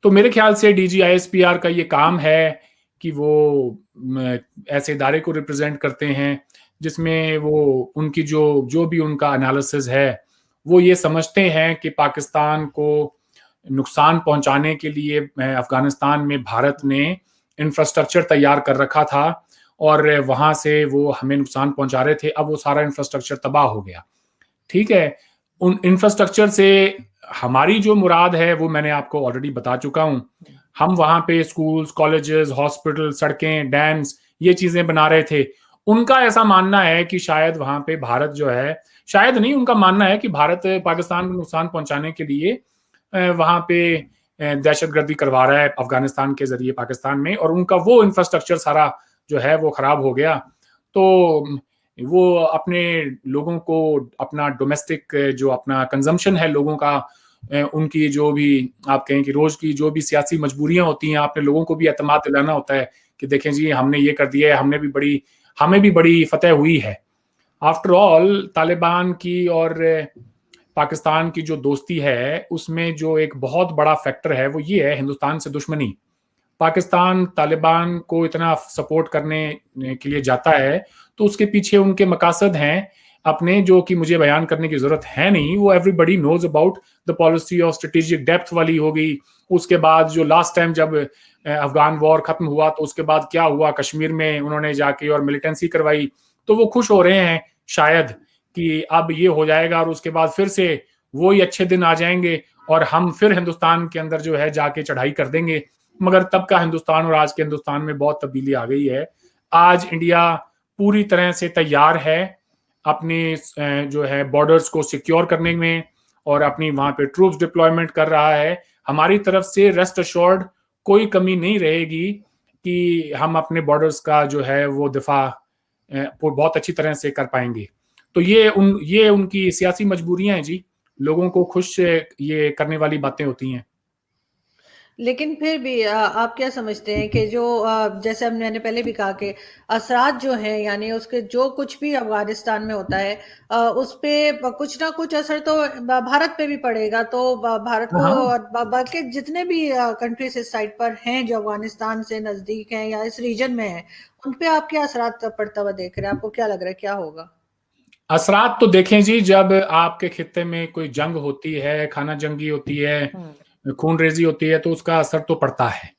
तो मेरे ख्याल से DGISPR का ये काम है कि वो ऐसे इदारे को रिप्रेजेंट करते हैं जिसमें वो उनकी जो भी उनका एनालिसिस है वो ये समझते हैं कि पाकिस्तान को नुकसान पहुंचाने के लिए अफगानिस्तान में भारत ने इंफ्रास्ट्रक्चर तैयार कर रखा था और वहां से वो हमें नुकसान पहुंचा रहे थे। अब वो सारा इंफ्रास्ट्रक्चर तबाह हो गया। ठीक है, उन इंफ्रास्ट्रक्चर से हमारी जो मुराद है वो मैंने आपको ऑलरेडी बता चुका हूं। हम वहां पे स्कूल्स, कॉलेजेस, हॉस्पिटल, सड़कें, डैम्स, ये चीजें बना रहे थे। उनका ऐसा मानना है कि शायद वहां पे भारत जो है, शायद नहीं, उनका मानना है कि भारत पाकिस्तान को नुकसान पहुंचाने के लिए वहां पे दहशतगर्दी करवा रहा है अफगानिस्तान के जरिए पाकिस्तान में, और उनका वो इंफ्रास्ट्रक्चर सारा जो है वो खराब हो गया। तो वो अपने लोगों को, अपना डोमेस्टिक जो अपना कंजम्पशन है लोगों का, उनकी जो भी आप कहें कि रोज की जो भी सियासी मजबूरियां होती हैं, आपने लोगों को भी एतमाद दिलाना होता है कि देखें जी हमने ये कर दिया है, हमें भी बड़ी फतेह हुई है। आफ्टर ऑल तालिबान की और पाकिस्तान की जो दोस्ती है उसमें जो एक बहुत बड़ा फैक्टर है वो ये है हिंदुस्तान से दुश्मनी। पाकिस्तान तालिबान को इतना सपोर्ट करने के लिए जाता है तो उसके पीछे उनके मकासद हैं अपने, जो कि मुझे बयान करने की जरूरत है नहीं, वो everybody knows about. The policy of strategic depth वाली हो गई। उसके बाद जो लास्ट टाइम जब अफगान वॉर खत्म हुआ तो उसके बाद क्या हुआ, कश्मीर में उन्होंने जाके और मिलिटेंसी करवाई। तो वो खुश हो रहे हैं शायद कि अब ये हो जाएगा और उसके बाद फिर से वो ही अच्छे दिन आ जाएंगे और हम फिर हिंदुस्तान के अंदर जो है जाके चढ़ाई कर देंगे। मगर तब का हिंदुस्तान और आज के हिंदुस्तान में बहुत तब्दीली आ गई है। आज इंडिया पूरी तरह से तैयार है अपने जो है बॉर्डर्स को सिक्योर करने में, और अपनी वहां पे ट्रूप्स डिप्लॉयमेंट कर रहा है। हमारी तरफ से रेस्ट अश्योर्ड कोई कमी नहीं रहेगी कि हम अपने बॉर्डर्स का जो है वो दिफा बहुत अच्छी तरह से कर पाएंगे। तो ये उनकी सियासी मजबूरियां हैं जी, लोगों को खुश ये करने वाली बातें होती हैं। लेकिन फिर भी आप क्या समझते हैं कि जो जैसे मैंने पहले भी कहा कि असरात जो हैं, यानी उसके जो कुछ भी अफगानिस्तान में होता है, उस पे कुछ ना कुछ असर तो भारत पे भी पड़ेगा। तो भारत को हाँ, और बल्कि जितने भी कंट्रीज इस साइड पर हैं जो अफगानिस्तान से नजदीक हैं या इस रीजन में हैं, उन पे आप क्या असरात पड़ता हुआ देख रहे हैं? आपको क्या लग रहा है क्या होगा? असरात तो देखें जी, जब आपके खित्ते में कोई जंग होती है, खाना जंगी होती है, हम्म। खून रेजी होती है, तो उसका असर तो पड़ता है।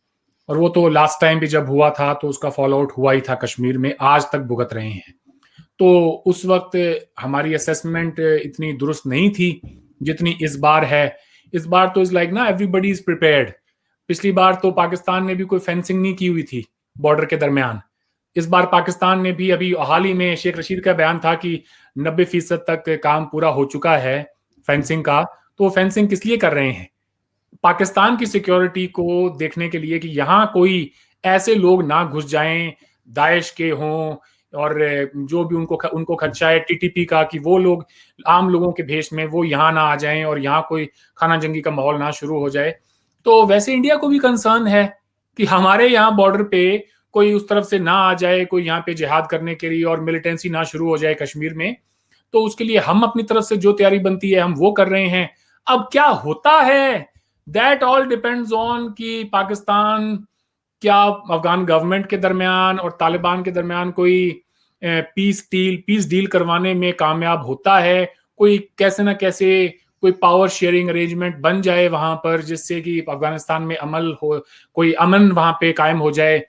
और वो तो लास्ट टाइम भी जब हुआ था तो उसका फॉलो आउट हुआ ही था कश्मीर में, आज तक भुगत रहे हैं। तो उस वक्त हमारी असेसमेंट इतनी दुरुस्त नहीं थी जितनी इस बार है। इस बार तो इज लाइक ना एवरीबडी इज प्रिपेयर्ड। पिछली बार तो पाकिस्तान ने भी कोई फेंसिंग नहीं की हुई थी बॉर्डर के दरमियान। इस बार पाकिस्तान ने भी, अभी हाल ही में शेख रशीद का बयान था कि 90% तक काम पूरा हो चुका है फेंसिंग का। तो वो फेंसिंग किस लिए कर रहे हैं? पाकिस्तान की सिक्योरिटी को देखने के लिए कि यहाँ कोई ऐसे लोग ना घुस जाएं, दाइश के हों, और जो भी उनको खदशा है टीटीपी का कि वो लोग आम लोगों के भेष में वो यहाँ ना आ जाएं और यहाँ कोई खाना जंगी का माहौल ना शुरू हो जाए। तो वैसे इंडिया को भी कंसर्न है कि हमारे यहाँ बॉर्डर पे कोई उस तरफ से ना आ जाए, कोई यहाँ पे जिहाद करने के लिए और मिलिटेंसी ना शुरू हो जाए कश्मीर में। तो उसके लिए हम अपनी तरफ से जो तैयारी बनती है हम वो कर रहे हैं। अब क्या होता है दैट ऑल डिपेंड्स ऑन कि पाकिस्तान क्या अफगान गवर्नमेंट के दरमियान और तालिबान के दरमियान कोई पीस डील करवाने में कामयाब होता है, कोई कैसे ना कैसे कोई पावर शेयरिंग अरेंजमेंट बन जाए वहां पर, जिससे कि अफगानिस्तान में अमल हो, कोई अमन वहां पे कायम हो जाए।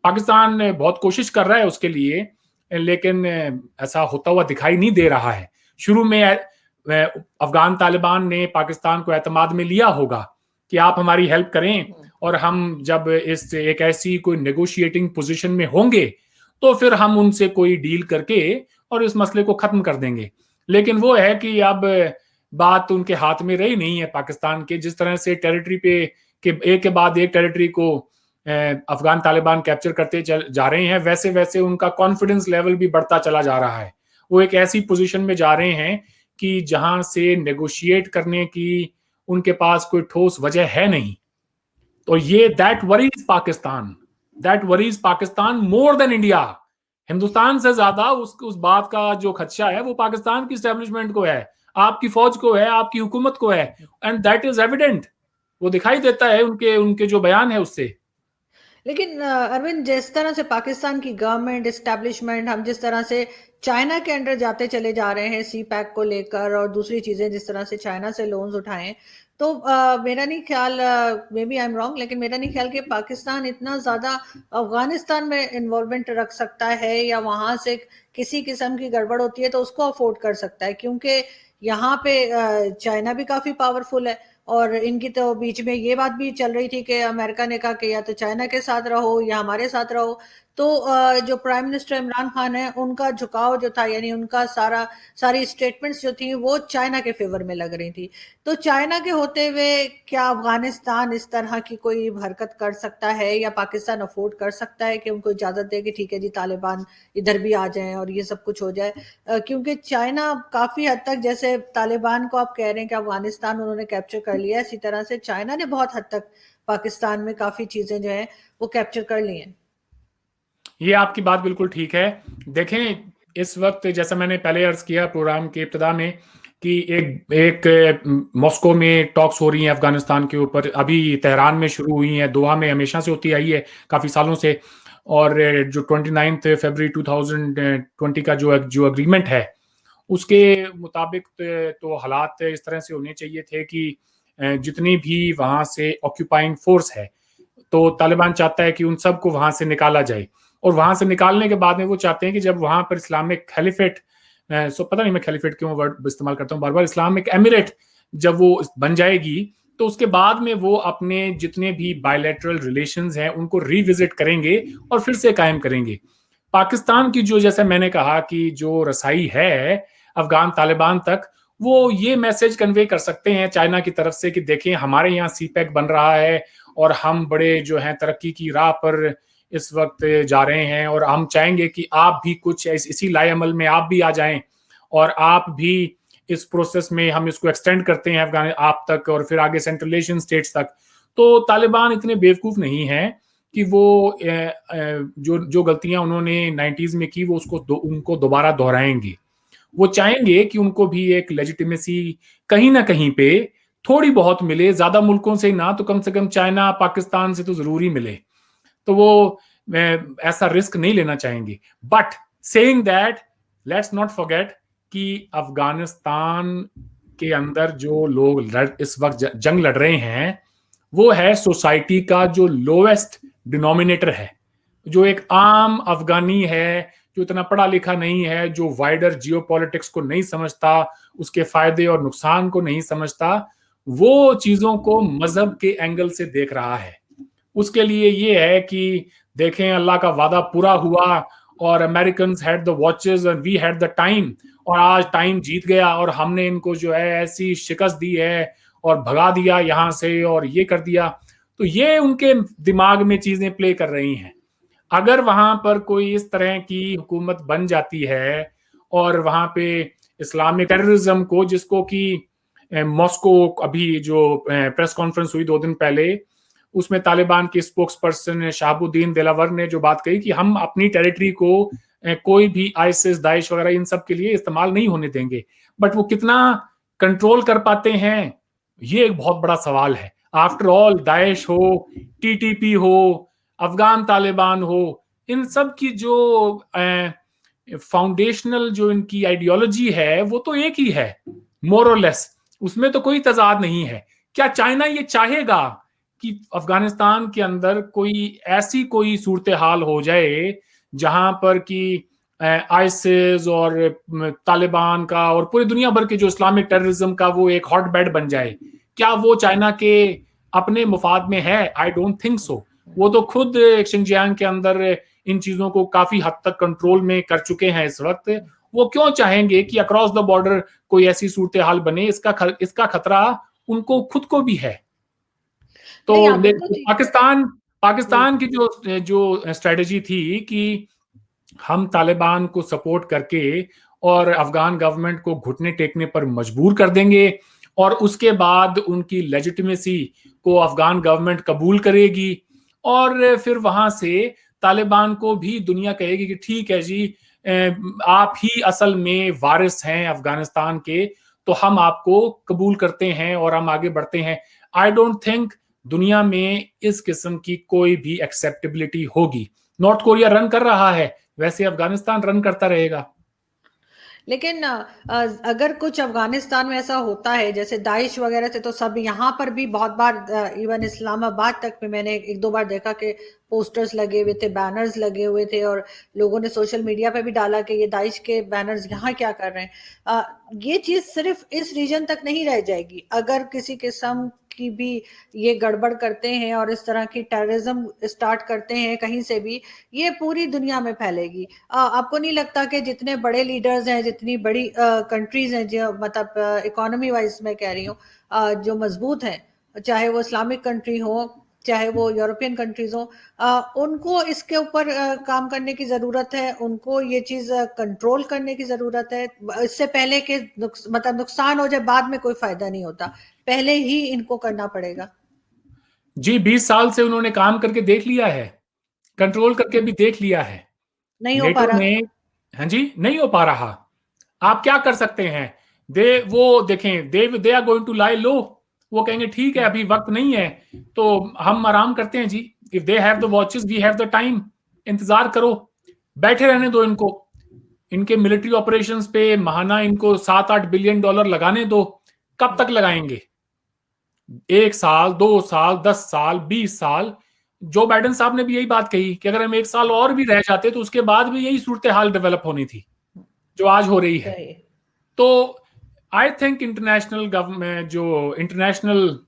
पाकिस्तान बहुत कोशिश कर रहा है उसके लिए, लेकिन ऐसा होता हुआ दिखाई नहीं दे रहा है। शुरू में अफगान तालिबान ने पाकिस्तान को एतमाद में लिया होगा कि आप हमारी हेल्प करें, और हम जब इस एक ऐसी कोई नेगोशिएटिंग पोजीशन में होंगे तो फिर हम उनसे कोई डील करके और इस मसले को खत्म कर देंगे। लेकिन वो है कि अब बात उनके हाथ में रही नहीं है पाकिस्तान के। जिस तरह से टेरिटरी पे के एक के बाद एक टेरिटरी को अफगान तालिबान कैप्चर करते जा रहे हैं, वैसे वैसे उनका कॉन्फिडेंस लेवल भी बढ़ता चला जा रहा है। वो एक ऐसी पोजीशन में जा रहे हैं कि जहां से नेगोशिएट करने की उनके पास कोई ठोस वजह है नहीं। तो ये that worries Pakistan more than India. Hindustan से ज्यादा उस बात का जो खदशा है वो पाकिस्तान की स्टैब्लिशमेंट को है, आपकी फौज को है, आपकी हुकूमत को है। एंड दैट इज एविडेंट, वो दिखाई देता है उनके उनके जो बयान है उससे। लेकिन अरविंद, जिस तरह से पाकिस्तान की गवर्नमेंट एस्टेब्लिशमेंट, हम जिस तरह से चाइना के अंडर जाते चले जा रहे हैं सी पैक को लेकर और दूसरी चीजें, जिस तरह से चाइना से लोन्स उठाएं, तो मेरा नहीं ख्याल, maybe I am wrong, लेकिन मेरा नहीं ख्याल कि पाकिस्तान इतना ज्यादा अफगानिस्तान में इन्वॉल्वमेंट रख सकता है, या वहां से किसी किस्म की गड़बड़ होती है तो उसको अफोर्ड कर सकता है। क्योंकि यहाँ पे चाइना भी काफी पावरफुल है, और इनकी तो बीच में ये बात भी चल रही थी कि अमेरिका ने कहा कि या तो चाइना के साथ रहो या हमारे साथ रहो। तो जो प्राइम मिनिस्टर इमरान खान है, उनका झुकाव जो था, यानी उनका सारी स्टेटमेंट्स जो थी वो चाइना के फेवर में लग रही थी। तो चाइना के होते हुए क्या अफगानिस्तान इस तरह की कोई हरकत कर सकता है, या पाकिस्तान अफोर्ड कर सकता है कि उनको इजाजत दे कि ठीक है जी, तालिबान इधर भी आ जाएं और ये सब कुछ हो जाए? क्योंकि चाइना काफी हद तक, जैसे तालिबान को आप कह रहे हैं कि अफगानिस्तान उन्होंने कैप्चर कर लिया, इसी तरह से चाइना ने बहुत हद तक पाकिस्तान में काफी चीजें जो है वो कैप्चर कर ली हैं। ये आपकी बात बिल्कुल ठीक है। देखें, इस वक्त जैसा मैंने पहले अर्ज किया प्रोग्राम के इब्तिदा में कि एक एक मॉस्को में टॉक्स हो रही हैं अफगानिस्तान के ऊपर, अभी तेहरान में शुरू हुई हैं, दोहा में हमेशा से होती आई है काफी सालों से। और जो 29 फरवरी 2020 का जो अग्रीमेंट है, उसके मुताबिक तो हालात इस तरह से होने चाहिए थे कि जितनी भी वहां से ऑक्यूपाइंग फोर्स है, तो तालिबान चाहता है कि उन सबको वहां से निकाला जाए। और वहां से निकालने के बाद में वो चाहते हैं कि जब वहां पर इस्लामिक खलीफेट, सो पता नहीं मैं खलीफेट क्यों वर्ड इस्तेमाल करता हूँ बार बार, इस्लामिक एमिरेट जब वो बन जाएगी, तो उसके बाद में वो अपने जितने भी बायलैटरल रिलेशंस हैं उनको रिविजिट करेंगे और फिर से कायम करेंगे। पाकिस्तान की जो, जैसे मैंने कहा कि जो रसाई है अफगान तालिबान तक, वो ये मैसेज कन्वे कर सकते हैं चाइना की तरफ से कि देखें हमारे यहाँ सीपैक बन रहा है और हम बड़े जो हैं तरक्की की राह पर इस वक्त जा रहे हैं, और हम चाहेंगे कि आप भी कुछ इसी लाएअमल में आप भी आ जाएं और आप भी इस प्रोसेस में, हम इसको एक्सटेंड करते हैं अफगान आप तक और फिर आगे सेंट्रल एशियन स्टेट्स तक। तो तालिबान इतने बेवकूफ नहीं हैं कि वो जो जो गलतियां उन्होंने 90s में की वो उनको दोबारा दोहराएंगे। वो चाहेंगे कि उनको भी एक लेजिटिमेसी कहीं ना कहीं पे थोड़ी बहुत मिले, ज्यादा मुल्कों से ना तो कम से कम चाइना पाकिस्तान से तो जरूरी मिले। तो वो ऐसा रिस्क नहीं लेना चाहेंगे। But saying that, let's not forget कि अफगानिस्तान के अंदर जो लोग इस वक्त जंग लड़ रहे हैं, वो है सोसाइटी का जो लोएस्ट डिनोमिनेटर है, जो एक आम अफगानी है, जो इतना पढ़ा लिखा नहीं है, जो वाइडर जियोपॉलिटिक्स को नहीं समझता, उसके फायदे और नुकसान को नहीं समझता, वो चीजों को मजहब के एंगल से देख रहा है। उसके लिए ये है कि देखें अल्लाह का वादा पूरा हुआ और American had the watches and we had the time, और आज टाइम जीत गया और हमने इनको जो है ऐसी शिकस्त दी है और भगा दिया यहां से और ये कर दिया। तो ये उनके दिमाग में चीजें प्ले कर रही हैं। अगर वहां पर कोई इस तरह की हुकूमत बन जाती है और वहां पे इस्लामिक टेररिज्म को, जिसको कि मॉस्को अभी जो प्रेस कॉन्फ्रेंस हुई 2 दिन पहले, उसमें तालिबान के स्पोक्स पर्सन शहाबुद्दीन दिलावर ने जो बात कही कि हम अपनी टेरिटरी को कोई भी आईसिस दाइश वगैरह इन सब के लिए इस्तेमाल नहीं होने देंगे। बट वो कितना कंट्रोल कर पाते हैं, ये एक बहुत बड़ा सवाल है। आफ्टर ऑल दाइश हो, टीटीपी हो, अफगान तालिबान हो, इन सब की जो फाउंडेशनल जो इनकी आइडियोलॉजी है वो तो एक ही है, मोर और लेस, उसमें तो कोई तजाद नहीं है। क्या चाइना ये चाहेगा कि अफगानिस्तान के अंदर कोई सूरत हाल हो जाए जहां पर कि आईसिस और तालिबान का और पूरी दुनिया भर के जो इस्लामिक टेररिज्म का वो एक हॉट बेड बन जाए? क्या वो चाइना के अपने मुफाद में है? I don't think so. वो तो खुद शिनजियांग के अंदर इन चीजों को काफी हद तक कंट्रोल में कर चुके हैं इस वक्त। वो क्यों चाहेंगे कि अक्रॉस द बॉर्डर कोई ऐसी सूरत हाल बने? इसका खतरा उनको खुद को भी है। तो नहीं, आप बिल्कुल ठीक है। पाकिस्तान की जो जो स्ट्रेटेजी थी कि हम तालिबान को सपोर्ट करके और अफगान गवर्नमेंट को घुटने टेकने पर मजबूर कर देंगे, और उसके बाद उनकी लेजिटिमेसी को अफगान गवर्नमेंट कबूल करेगी, और फिर वहां से तालिबान को भी दुनिया कहेगी कि ठीक है जी, आप ही असल में वारिस हैं अफगानिस्तान के, तो हम आपको कबूल करते हैं और हम आगे बढ़ते हैं। आई डोंट थिंक दुनिया में इस किस्म की कोई भी एक्सेप्टेबिलिटी होगी। नॉर्थ कोरिया रन कर रहा है, वैसे अफगानिस्तान रन करता रहेगा। लेकिन अगर कुछ अफगानिस्तान में ऐसा होता है जैसे दाइश वगैरह से, तो सब यहाँ पर भी बहुत बार इवन इस्लामाबाद तक में मैंने एक दो बार देखा कि पोस्टर्स लगे हुए थे, बैनर्स लगे हुए थे, और लोगों ने सोशल मीडिया पे भी डाला कि ये दाइश के बैनर्स यहाँ क्या कर रहे हैं। ये चीज सिर्फ इस रीजन तक नहीं रह जाएगी। अगर किसी किस्म की भी ये गड़बड़ करते हैं और इस तरह की टेररिज्म स्टार्ट करते हैं कहीं से भी, ये पूरी दुनिया में फैलेगी। आपको नहीं लगता कि जितने बड़े लीडर्स हैं, जितनी बड़ी कंट्रीज हैं, जो मतलब इकोनॉमी वाइज मैं कह रही हूँ, जो मजबूत हैं, चाहे वो इस्लामिक कंट्री हो, चाहे वो यूरोपियन कंट्रीज हो, उनको इसके ऊपर काम करने की जरूरत है। उनको ये चीज कंट्रोल करने की जरूरत है। इससे पहले कि मतलब नुकसान हो जाए, बाद में कोई फायदा नहीं होता, पहले ही इनको करना पड़ेगा। जी 20 साल से उन्होंने काम करके देख लिया है, कंट्रोल करके भी देख लिया है। नहीं हो पा नेटो रहा। ने, हाँ जी, नहीं हो पा रहा। आप क्या कर सकते हैं? वो देखें, they are going to lie low. वो कहेंगे ठीक है अभी वक्त नहीं है तो हम आराम करते हैं जी। If they have the watches we have the time. इंतजार करो, बैठे रहने दो इनको। इनके मिलिट्री ऑपरेशंस पे महाना इनको 7-8 बिलियन डॉलर लगाने दो। कब तक लगाएंगे? 1 साल, 2 साल, 10 साल, 20 साल? जो बाइडेन साहब ने भी यही बात कही कि अगर हम 1 साल और भी रह जाते तो उसके बाद भी यही सूरत हाल डेवलप होनी थी जो आज हो रही है। तो आई थिंक इंटरनेशनल गवर्नमेंट, जो इंटरनेशनल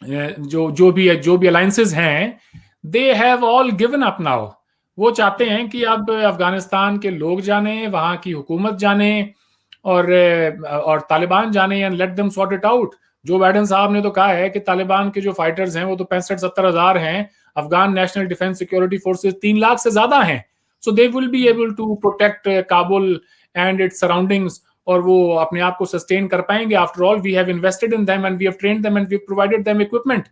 जो भी अलायंसेस हैं, they have all given up now. वो चाहते हैं कि अब अफगानिस्तान के लोग जाने, वहां की हुकूमत जाने और तालिबान जाने and let them sort it out. Joe Biden साहब ने तो कहा है कि तालिबान के जो फाइटर्स हैं वो तो 65-70 हजार हैं। Afghan national defence security forces 3 lakh से ज्यादा हैं। So they will be able to protect Kabul and its surroundings, और वो अपने आप को सस्टेन कर पाएंगे। After all we have invested in them and we have trained them and we have provided them equipment.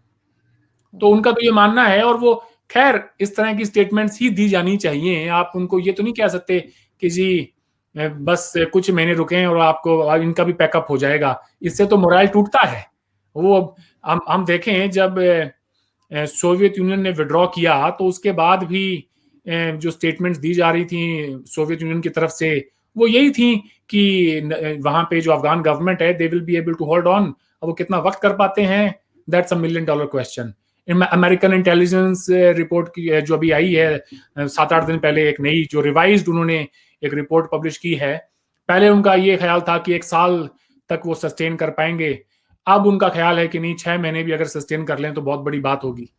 तो उनका तो ये मानना है, और वो खैर इस तरह की स्टेटमेंट्स ही दी जानी चाहिए। आप उनको ये तो नहीं कह सकते कि जी बस कुछ महीने रुकें और आपको इनका भी पैकअप हो जाएगा। इससे तो मोरल टूटता है। वो हम देखें, जब सोवियत यूनियन ने विड्रॉ किया तो उसके बाद भी जो स्टेटमेंट्स दी जा रही थी सोवियत यूनियन की तरफ से, वो यही थी कि वहां पे जो अफगान गवर्नमेंट है they will be able to hold on. अब वो कितना वक्त कर पाते हैं, that's a $1 million question. American intelligence report की जो अभी आई है 7-8 दिन पहले, एक नई जो रिवाइज्ड उन्होंने एक रिपोर्ट पब्लिश की है। पहले उनका ये ख्याल था कि 1 साल तक वो सस्टेन कर पाएंगे। अब उनका ख्याल है कि नहीं, 6 महीने भी अगर सस्टेन कर लें तो बहुत बड़ी बात होगी।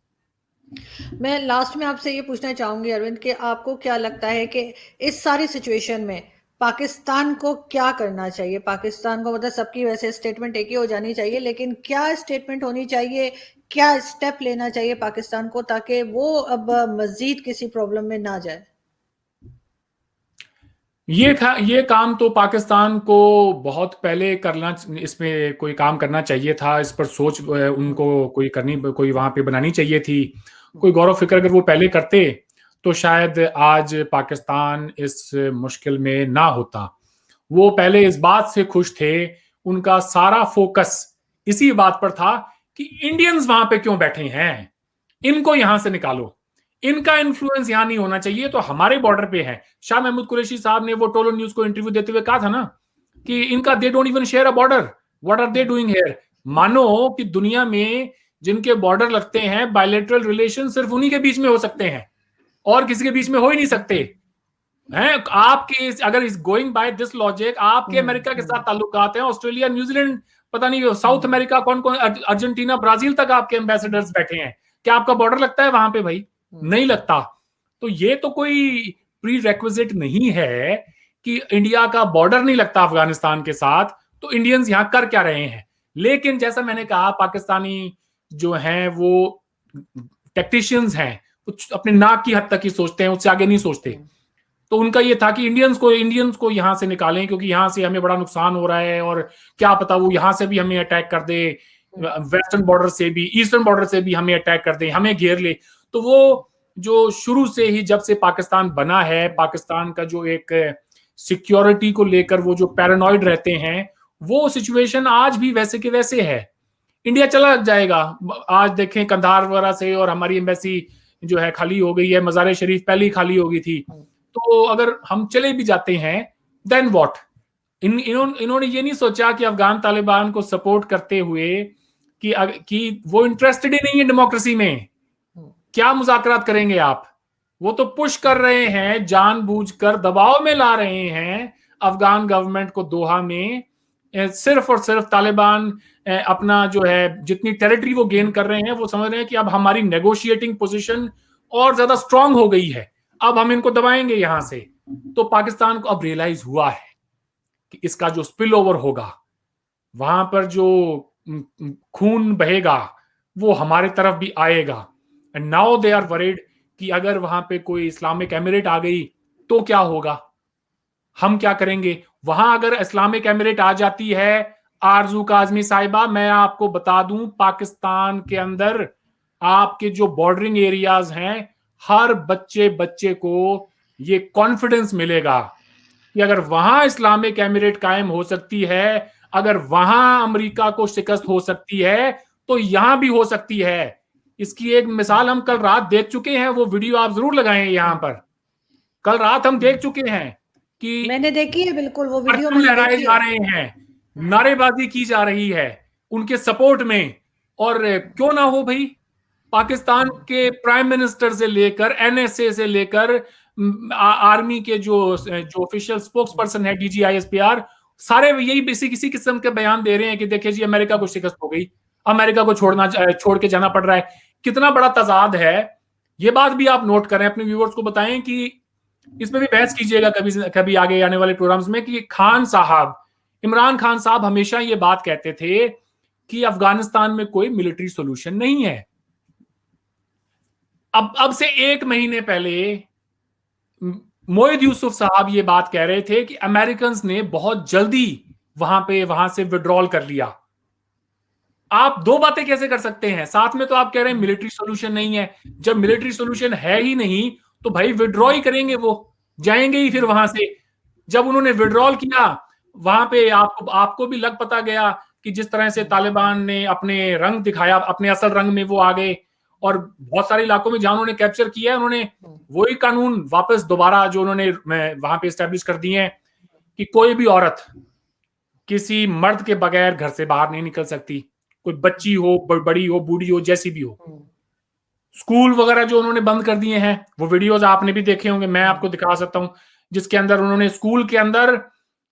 मैं लास्ट में आपसे ये पूछना चाहूंगी अरविंद, कि आपको क्या लगता है कि इस सारी सिचुएशन में पाकिस्तान को क्या करना चाहिए? पाकिस्तान को, मतलब सबकी वैसे स्टेटमेंट एक ही हो जानी चाहिए, लेकिन क्या स्टेटमेंट होनी चाहिए, क्या स्टेप लेना चाहिए पाकिस्तान को ताकि वो अब मजीद किसी प्रॉब्लम में ना जाए? ये काम तो पाकिस्तान को बहुत पहले करना, इसमें कोई काम करना चाहिए था। इस पर सोच उनको कोई वहां पे बनानी चाहिए थी। कोई गौर फिक्र अगर वो पहले करते तो शायद आज पाकिस्तान इस मुश्किल में ना होता। वो पहले इस बात से खुश थे, उनका सारा फोकस इसी बात पर था कि इंडियंस वहां पे क्यों बैठे हैं, इनको यहां से निकालो, इनका इन्फ्लुएंस यहां नहीं होना चाहिए, तो हमारे बॉर्डर पे है। शाह महमूद कुरैशी साहब ने वो टोलो न्यूज को इंटरव्यू देते हुए कहा था ना कि इनका they don't even share a border, what are they doing here. मानो कि दुनिया में जिनके बॉर्डर लगते हैं, बायलैटरल रिलेशन सिर्फ उन्हीं के बीच में हो सकते हैं और किसी के बीच में हो ही नहीं सकते हैं। आपके अगर इस गोइंग बाय दिस लॉजिक, आपके अमेरिका के साथ ताल्लुकात हैं, ऑस्ट्रेलिया, न्यूजीलैंड, पता नहीं साउथ अमेरिका, कौन कौन, अर्जेंटीना, ब्राजील तक आपके एम्बेसडर्स बैठे हैं। क्या आपका बॉर्डर लगता है वहां पे? भाई नहीं लगता। तो ये तो कोई प्री रेक्विजिट नहीं है कि इंडिया का बॉर्डर नहीं लगता अफगानिस्तान के साथ, तो इंडियंस यहां कर क्या रहे हैं। लेकिन जैसा मैंने कहा, पाकिस्तानी जो हैं वो टेक्नीशियंस हैं, कुछ अपने नाक की हद तक ही सोचते हैं, उससे आगे नहीं सोचते। तो उनका ये था कि इंडियंस को यहां से निकालें, क्योंकि यहां से हमें बड़ा नुकसान हो रहा है और क्या पता वो यहां से भी हमें अटैक कर दे, वेस्टर्न बॉर्डर से भी, ईस्टर्न बॉर्डर से भी हमें अटैक कर दे, हमें घेर ले। तो वो जो शुरू से ही, जब से पाकिस्तान बना है, पाकिस्तान का जो एक सिक्योरिटी को लेकर वो जो पैरानॉइड रहते हैं, वो सिचुएशन आज भी वैसे के वैसे है। इंडिया चला जाएगा। आज देखें कंधार वगैरह से, और हमारी एम्बेसी जो है खाली हो गई है, मज़ार शरीफ पहले ही खाली हो गई थी। तो अगर हम चले भी जाते हैं, देन व्हाट? इन्होंने ये नहीं सोचा कि अफगान तालिबान को सपोर्ट करते हुए कि वो इंटरेस्टेड ही नहीं है डेमोक्रेसी में, क्या मुज़ाकरात करेंगे आप? वो तो पुश कर रहे हैं, जानबूझकर दबाव में ला रहे हैं अफगान गवर्नमेंट को दोहा में, सिर्फ और सिर्फ तालिबान अपना जो है जितनी टेरिटरी वो गेन कर रहे हैं, वो समझ रहे हैं कि अब हमारी नेगोशिएटिंग पोजीशन और ज्यादा स्ट्रांग हो गई है, अब हम इनको दबाएंगे यहां से। तो पाकिस्तान को अब रियलाइज हुआ है कि इसका जो स्पिल ओवर होगा, वहां पर जो खून बहेगा, वो हमारे तरफ भी आएगा। And now they are worried कि अगर वहां पे कोई इस्लामिक एमिरेट आ गई तो क्या होगा, हम क्या करेंगे? वहां अगर इस्लामिक एमिरेट आ जाती है आरजू काजमी साहिबा, मैं आपको बता दूं, पाकिस्तान के अंदर आपके जो बॉर्डरिंग एरियाज हैं, हर बच्चे बच्चे को ये कॉन्फिडेंस मिलेगा कि अगर वहां इस्लामिक एमिरेट कायम हो सकती है, अगर वहां अमेरिका को शिकस्त हो सकती है, तो यहां भी हो सकती है। इसकी एक मिसाल हम कल रात देख चुके हैं, वो वीडियो आप जरूर लगाएं यहां पर। कल रात हम देख चुके हैं कि मैंने देखी है, बिल्कुल वो वीडियो परचम मैंने लहराए देखी जा है। रहे हैं, नारेबाजी की जा रही है उनके सपोर्ट में। और क्यों ना हो भाई, पाकिस्तान के प्राइम मिनिस्टर से लेकर एनएसए से लेकर आर्मी के जो ऑफिशियल स्पोक्स पर्सन है डीजीआईएसपीआर, सारे यही इसी किस्म के बयान दे रहे हैं कि देखिए जी अमेरिका को शिकस्त हो गई, अमेरिका को छोड़ के जाना पड़ रहा है। कितना बड़ा तजाद है, ये बात भी आप नोट करें, अपने व्यूअर्स को बताएं कि इसमें भी बहस कीजिएगा कभी कभी आगे आने वाले प्रोग्राम्स में कि खान साहब, इमरान खान साहब हमेशा ये बात कहते थे कि अफगानिस्तान में कोई मिलिट्री सोल्यूशन नहीं है। अब से 1 महीने पहले मोहिद यूसुफ साहब ये बात कह रहे थे कि अमेरिकन ने बहुत जल्दी वहां से विड्रॉल कर लिया। आप दो बातें कैसे कर सकते हैं? साथ में तो आप कह रहे हैं मिलिट्री सोल्यूशन नहीं है। जब मिलिट्री सोल्यूशन है ही नहीं तो भाई विड्रॉ ही करेंगे, वो जाएंगे ही फिर वहां से। जब उन्होंने विड्रॉल किया, वहां पे आपको भी लग पता गया कि जिस तरह से तालिबान ने अपने रंग दिखाया, अपने असल रंग में वो आ गए। और बहुत सारे इलाकों में जहां उन्होंने कैप्चर किया है, उन्होंने वही कानून वापस दोबारा जो उन्होंने वहां पे एस्टेब्लिश कर दिए हैं कि कोई भी औरत किसी मर्द के बगैर घर से बाहर नहीं निकल सकती, कोई बच्ची हो, बड़ी हो, बूढ़ी हो, जैसी भी हो। स्कूल वगैरह जो उन्होंने बंद कर दिए हैं, वो वीडियोस आपने भी देखे होंगे, मैं आपको दिखा सकता हूं, जिसके अंदर उन्होंने स्कूल के अंदर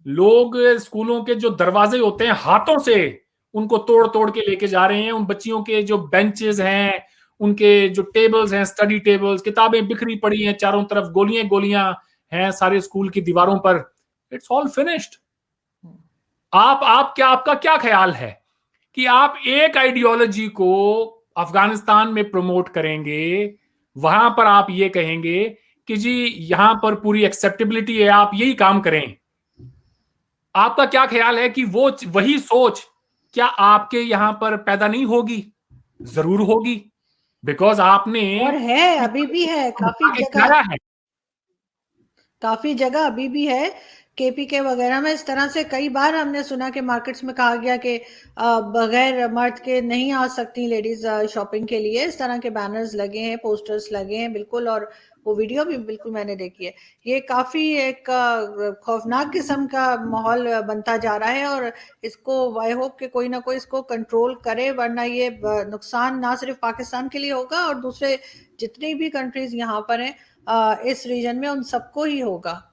लोग स्कूलों के जो दरवाजे होते हैं हाथों से उनको तोड़ तोड़ के लेके जा रहे हैं। उन बच्चियों के जो बेंचेस हैं, उनके जो टेबल्स हैं, स्टडी टेबल्स, किताबें बिखरी पड़ी हैं चारों तरफ, गोलियां गोलियां हैं सारे स्कूल की दीवारों पर। It's all finished. आपका क्या ख्याल है कि आप एक आइडियोलॉजी को अफगानिस्तान में प्रमोट करेंगे, वहां पर आप ये कहेंगे कि जी यहां पर पूरी एक्सेप्टेबिलिटी है, आप यही काम करें। आपका क्या ख्याल है कि वो वही सोच क्या आपके यहां पर पैदा नहीं होगी? जरूर होगी, बिकॉज आपने और है, अभी भी है काफी जगह अभी भी है। केपीके वगैरह में इस तरह से कई बार हमने सुना कि मार्केट्स में कहा गया कि बगैर मर्द के नहीं आ सकती लेडीज शॉपिंग के लिए। इस तरह के बैनर्स लगे हैं, पोस्टर्स लगे हैं, बिल्कुल। और वो वीडियो भी बिल्कुल मैंने देखी है। ये काफी एक खौफनाक किस्म का माहौल बनता जा रहा है और इसको आई होप कि कोई ना कोई इसको कंट्रोल करे, वरना ये नुकसान ना सिर्फ पाकिस्तान के लिए होगा और दूसरे जितनी भी कंट्रीज यहाँ पर हैं इस रीजन में, उन सबको ही होगा।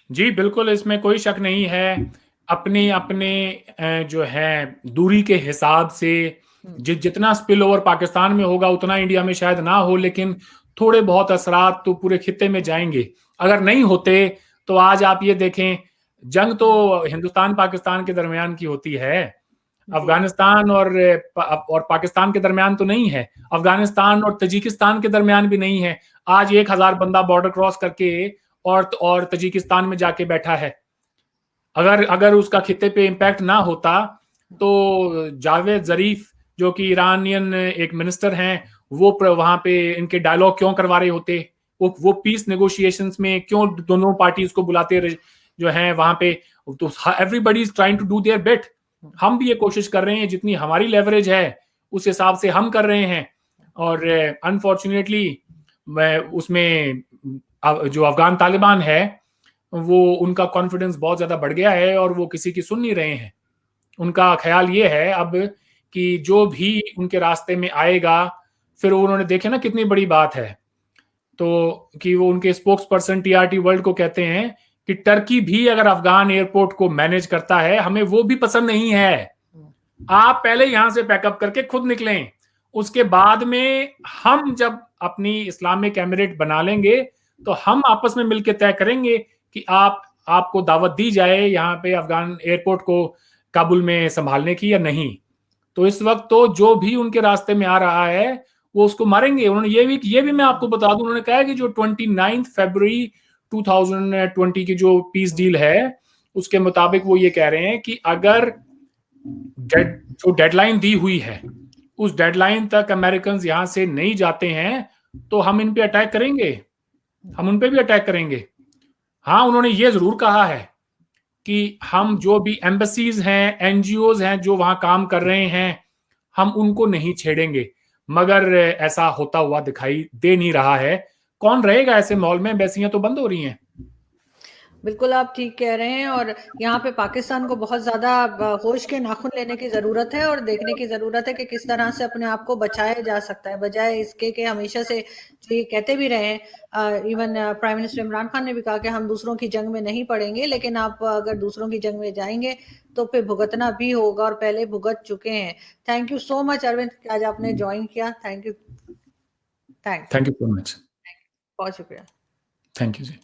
जी बिल्कुल, इसमें कोई शक नहीं है। अपने अपने जो है दूरी के हिसाब से जितना स्पिल ओवर पाकिस्तान में होगा उतना इंडिया में शायद ना हो, लेकिन थोड़े बहुत असरात तो पूरे खित्ते में जाएंगे। अगर नहीं होते तो आज आप ये देखें, जंग तो हिंदुस्तान पाकिस्तान के दरमियान की होती है, अफगानिस्तान और पाकिस्तान के दरमियान तो नहीं है, अफगानिस्तान और तजिकिस्तान के दरमियान भी नहीं है। आज 1000 बंदा बॉर्डर क्रॉस करके और तजिकिस्तान में जाके बैठा है। अगर उसका खित्ते पे इम्पैक्ट ना होता तो जावेद जरीफ जो कि ईरानियन एक मिनिस्टर हैं, वो वहां पे इनके डायलॉग क्यों करवा रहे होते? वो पीस नेगोशिएशंस में क्यों दोनों पार्टीज को बुलाते जो हैं वहां पे? तो everybody is trying to do their bit. हम भी ये कोशिश कर रहे हैं, जितनी हमारी लेवरेज है उस हिसाब से हम कर रहे हैं। और अनफॉर्चुनेटली उसमें जो अफगान तालिबान है वो उनका कॉन्फिडेंस बहुत ज्यादा बढ़ गया है और वो किसी की सुन नहीं रहे हैं। उनका ख्याल ये है अब कि जो भी उनके रास्ते में आएगा, फिर उन्होंने देखे ना कितनी बड़ी बात है, तो कि वो उनके स्पोक्स पर्सन टीआरटी वर्ल्ड को कहते हैं कि टर्की भी अगर अफगान एयरपोर्ट को मैनेज करता है, हमें वो भी पसंद नहीं है। आप पहले यहां से पैकअप करके खुद निकलें, उसके बाद में हम जब अपनी इस्लामिक एमिरेट बना लेंगे तो हम आपस में मिलकर तय करेंगे कि आपको दावत दी जाए यहाँ पे अफगान एयरपोर्ट को काबुल में संभालने की या नहीं। तो इस वक्त तो जो भी उनके रास्ते में आ रहा है वो उसको मारेंगे। उन्होंने ये भी मैं आपको बता दूं, उन्होंने कहा है कि जो 29 फरवरी 2020 की जो पीस डील है उसके मुताबिक वो ये कह रहे हैं कि अगर जो डेडलाइन दी हुई है उस डेडलाइन तक अमेरिकन यहां से नहीं जाते हैं तो हम इन पे अटैक करेंगे, हम उन पे भी अटैक करेंगे। हाँ, उन्होंने ये जरूर कहा है कि हम जो भी एम्बेसीज हैं, एनजीओज हैं जो वहां काम कर रहे हैं, हम उनको नहीं छेड़ेंगे, मगर ऐसा होता हुआ दिखाई दे नहीं रहा है। कौन रहेगा ऐसे माहौल में? एम्बेसियां तो बंद हो रही हैं। बिल्कुल आप ठीक कह रहे हैं, और यहाँ पे पाकिस्तान को बहुत ज़्यादा होश के नाखून लेने की ज़रूरत है और देखने की ज़रूरत है कि किस तरह से अपने आप को बचाया जा सकता है, बजाय इसके कि हमेशा से जो ये कहते भी रहे हैं। Even prime minister Imran Khan ने भी कहा कि हम दूसरों की जंग में नहीं पड़ेंगे, लेकिन आप अगर दूसरों की जंग में जाएंगे तो फिर भुगतना भी होगा और पहले भुगत चुके हैं। Thank you so much Arvind कि आज आपने ज्वाइन किया। Thank you. Thanks. Thank you so much. बहुत शुक्रिया। Thank you ji.